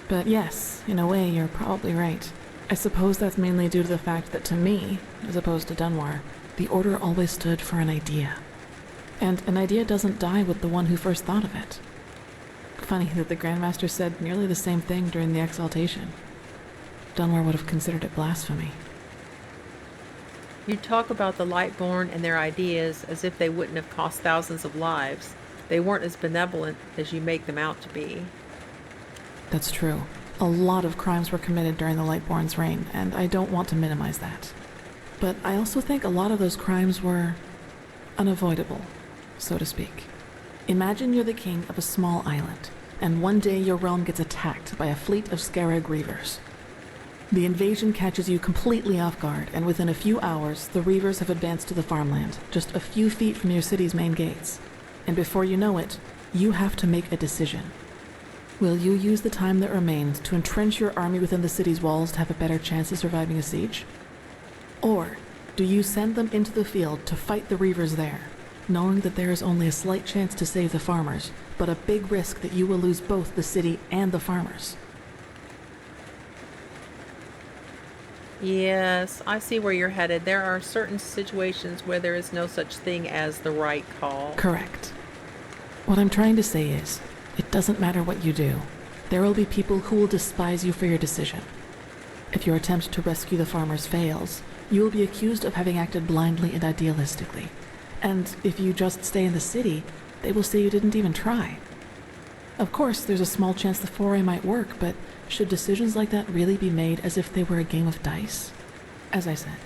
But yes, in a way, you're probably right. I suppose that's mainly due to the fact that to me, as opposed to Dunmore, the Order always stood for an idea. And an idea doesn't die with the one who first thought of it. Funny that the Grandmaster said nearly the same thing during the Exaltation. Dunmore would have considered it blasphemy. You talk about the Lightborn and their ideas as if they wouldn't have cost thousands of lives. They weren't as benevolent as you make them out to be. That's true. A lot of crimes were committed during the Lightborn's reign, and I don't want to minimize that. But I also think a lot of those crimes were unavoidable, so to speak. Imagine you're the king of a small island, and one day your realm gets attacked by a fleet of Skyrim Reavers. The invasion catches you completely off guard, and within a few hours, the Reavers have advanced to the farmland, just a few feet from your city's main gates. And before you know it, you have to make a decision. Will you use the time that remains to entrench your army within the city's walls to have a better chance of surviving a siege? Or do you send them into the field to fight the Reavers there, knowing that there is only a slight chance to save the farmers, but a big risk that you will lose both the city and the farmers? Yes, I see where you're headed. There are certain situations where there is no such thing as the right call. Correct. What I'm trying to say is, it doesn't matter what you do. There will be people who will despise you for your decision. If your attempt to rescue the farmers fails, you will be accused of having acted blindly and idealistically. And if you just stay in the city, they will say you didn't even try. Of course, there's a small chance the foray might work, but should decisions like that really be made as if they were a game of dice? As I said,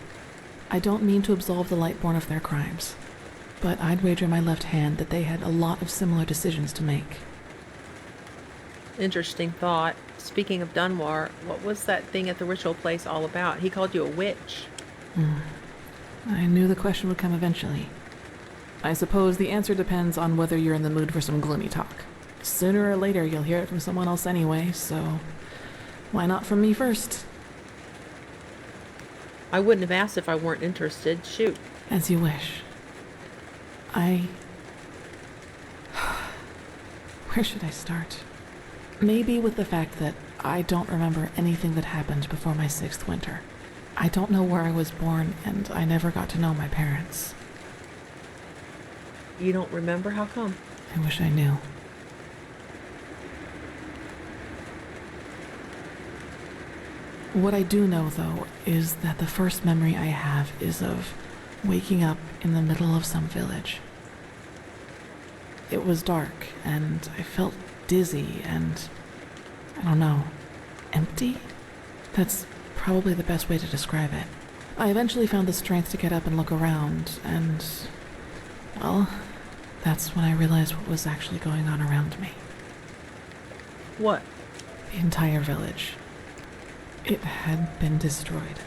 I don't mean to absolve the Lightborn of their crimes, but I'd wager my left hand that they had a lot of similar decisions to make. Interesting thought. Speaking of Dunmore, what was that thing at the ritual place all about? He called you a witch. I knew the question would come eventually. I suppose the answer depends on whether you're in the mood for some gloomy talk. Sooner or later you'll hear it from someone else anyway, so why not from me first? I wouldn't have asked if I weren't interested. Shoot. As you wish. Where should I start? Maybe with the fact that I don't remember anything that happened before my 6th winter. I don't know where I was born, and I never got to know my parents. You don't remember? How come? I wish I knew. What I do know, though, is that the first memory I have is of waking up in the middle of some village. It was dark, and I felt dizzy and, I don't know, empty? That's probably the best way to describe it. I eventually found the strength to get up and look around, and, well, that's when I realized what was actually going on around me. What? The entire village. It had been destroyed.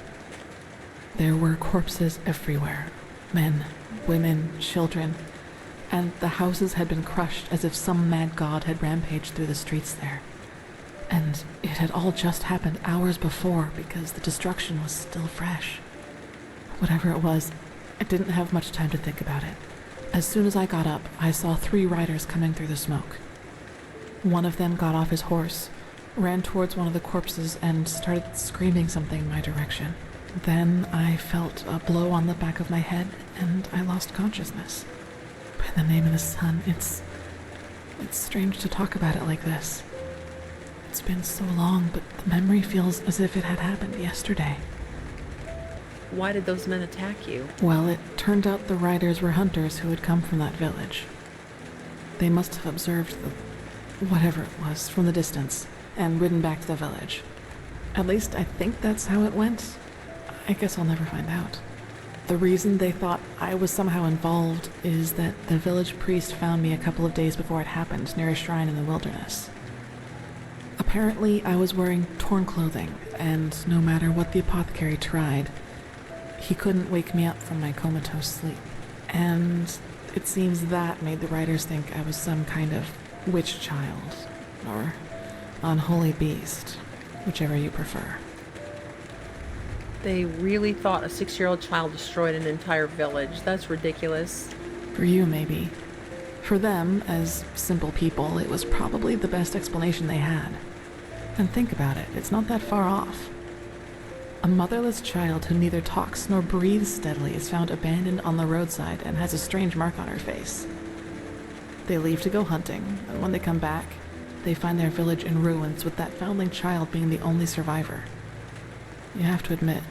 There were corpses everywhere. Men, women, children. And the houses had been crushed as if some mad god had rampaged through the streets there. And it had all just happened hours before because the destruction was still fresh. Whatever it was, I didn't have much time to think about it. As soon as I got up, I saw 3 riders coming through the smoke. One of them got off his horse, ran towards one of the corpses, and started screaming something in my direction. Then I felt a blow on the back of my head, and I lost consciousness. By the name of the sun, it's strange to talk about it like this. It's been so long, but the memory feels as if it had happened yesterday. Why did those men attack you? Well, it turned out the riders were hunters who had come from that village. They must have observed the whatever it was from the distance and ridden back to the village. At least I think that's how it went. I guess I'll never find out. The reason they thought I was somehow involved is that the village priest found me a couple of days before it happened near a shrine in the wilderness. Apparently, I was wearing torn clothing, and no matter what the apothecary tried, he couldn't wake me up from my comatose sleep. And it seems that made the writers think I was some kind of witch child, or unholy beast, whichever you prefer. They really thought a 6-year-old child destroyed an entire village. That's ridiculous. For you, maybe. For them, as simple people, it was probably the best explanation they had. And think about it, it's not that far off. A motherless child who neither talks nor breathes steadily is found abandoned on the roadside and has a strange mark on her face. They leave to go hunting, and when they come back, they find their village in ruins with that foundling child being the only survivor. You have to admit,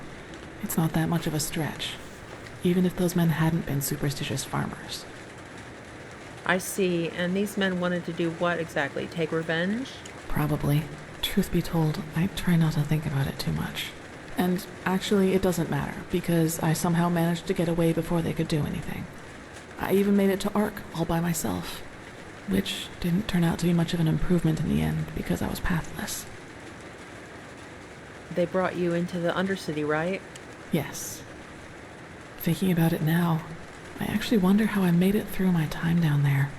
it's not that much of a stretch, even if those men hadn't been superstitious farmers. I see, and these men wanted to do what exactly? Take revenge? Probably. Truth be told, I try not to think about it too much. And actually, it doesn't matter, because I somehow managed to get away before they could do anything. I even made it to Ark all by myself, which didn't turn out to be much of an improvement in the end, because I was pathless. They brought you into the Undercity, right? Yes. Thinking about it now, I actually wonder how I made it through my time down there.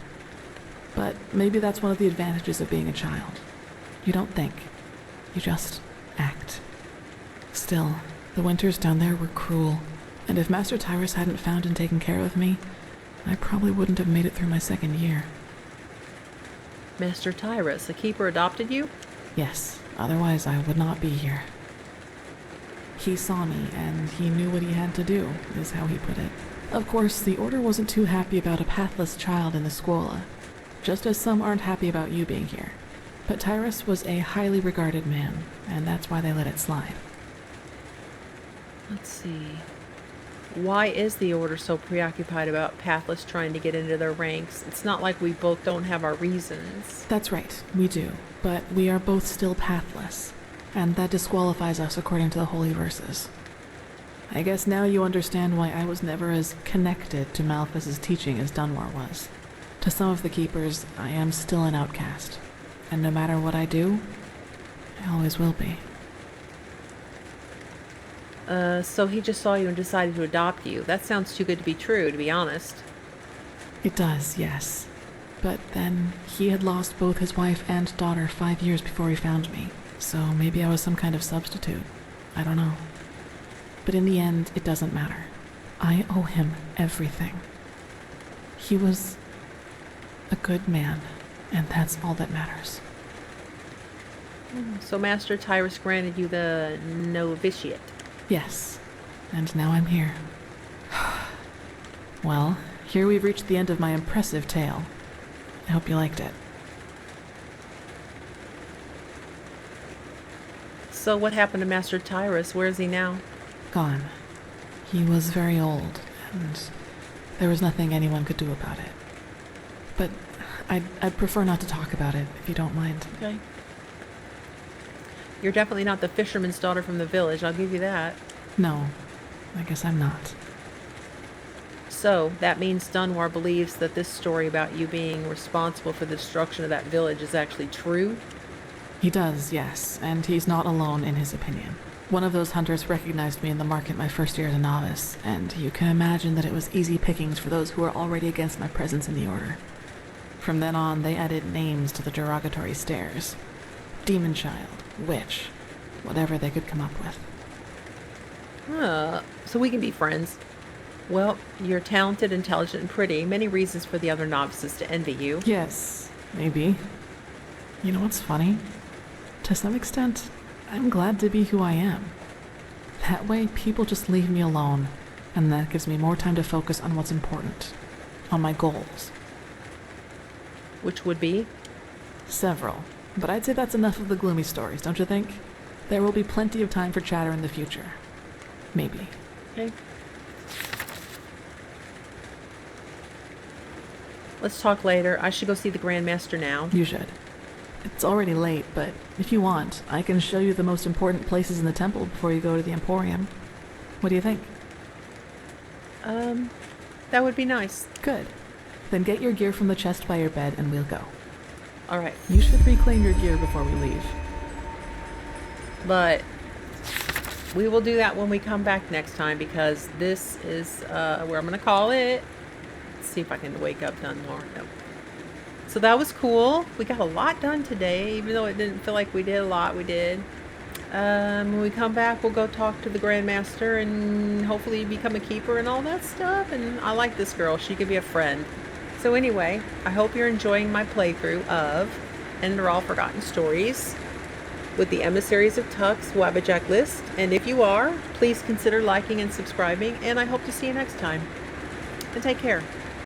But maybe that's one of the advantages of being a child. You don't think. You just act. Still, the winters down there were cruel, and if Master Tyrus hadn't found and taken care of me, I probably wouldn't have made it through my second year. Master Tyrus, the keeper, adopted you? Yes, otherwise I would not be here. He saw me, and he knew what he had to do, is how he put it. Of course, the Order wasn't too happy about a pathless child in the Scuola, just as some aren't happy about you being here. But Tyrus was a highly regarded man, and that's why they let it slide. Let's see. Why is the Order so preoccupied about pathless trying to get into their ranks? It's not like we both don't have our reasons. That's right, we do, but we are both still pathless, and that disqualifies us according to the Holy Verses. I guess now you understand why I was never as connected to Malthus's teaching as Dunmore was. To some of the Keepers, I am still an outcast, and no matter what I do, I always will be. So he just saw you and decided to adopt you. That sounds too good to be true, to be honest. It does, yes. But then, he had lost both his wife and daughter 5 years before he found me, so maybe I was some kind of substitute. I don't know. But in the end, it doesn't matter. I owe him everything. He was a good man, and that's all that matters. So Master Tyrus granted you the novitiate. Yes, and now I'm here. Well, here we've reached the end of my impressive tale. I hope you liked it. So what happened to Master Tyrus? Where is he now? Gone. He was very old, and there was nothing anyone could do about it. But I'd prefer not to talk about it, if you don't mind. Okay. You're definitely not the fisherman's daughter from the village, I'll give you that. No, I guess I'm not. So, that means Dunmore believes that this story about you being responsible for the destruction of that village is actually true? He does, yes, and he's not alone in his opinion. One of those hunters recognized me in the market my first year as a novice, and you can imagine that it was easy pickings for those who were already against my presence in the Order. From then on, they added names to the derogatory stares. Demon Child, Witch, whatever they could come up with. So we can be friends. Well, you're talented, intelligent, and pretty. Many reasons for the other novices to envy you. Yes, maybe. You know what's funny? To some extent, I'm glad to be who I am. That way, people just leave me alone, and that gives me more time to focus on what's important. On my goals. Which would be? Several. But I'd say that's enough of the gloomy stories, don't you think? There will be plenty of time for chatter in the future. Maybe. Okay. Let's talk later. I should go see the Grandmaster now. You should. It's already late, but if you want, I can show you the most important places in the temple before you go to the Emporium. What do you think? That would be nice. Good. Then get your gear from the chest by your bed and we'll go. Alright. You should reclaim your gear before we leave. But we will do that when we come back next time, because this is where I'm going to call it. Let's see if I can wake up done more. Nope. So that was cool. We got a lot done today, even though it didn't feel like we did a lot. We did. When we come back, we'll go talk to the Grandmaster and hopefully become a keeper and all that stuff. And I like this girl. She could be a friend. So anyway, I hope you're enjoying my playthrough of Enderal Forgotten Stories with the Emissaries of Tux Wabbajack list. And if you are, please consider liking and subscribing. And I hope to see you next time. And take care.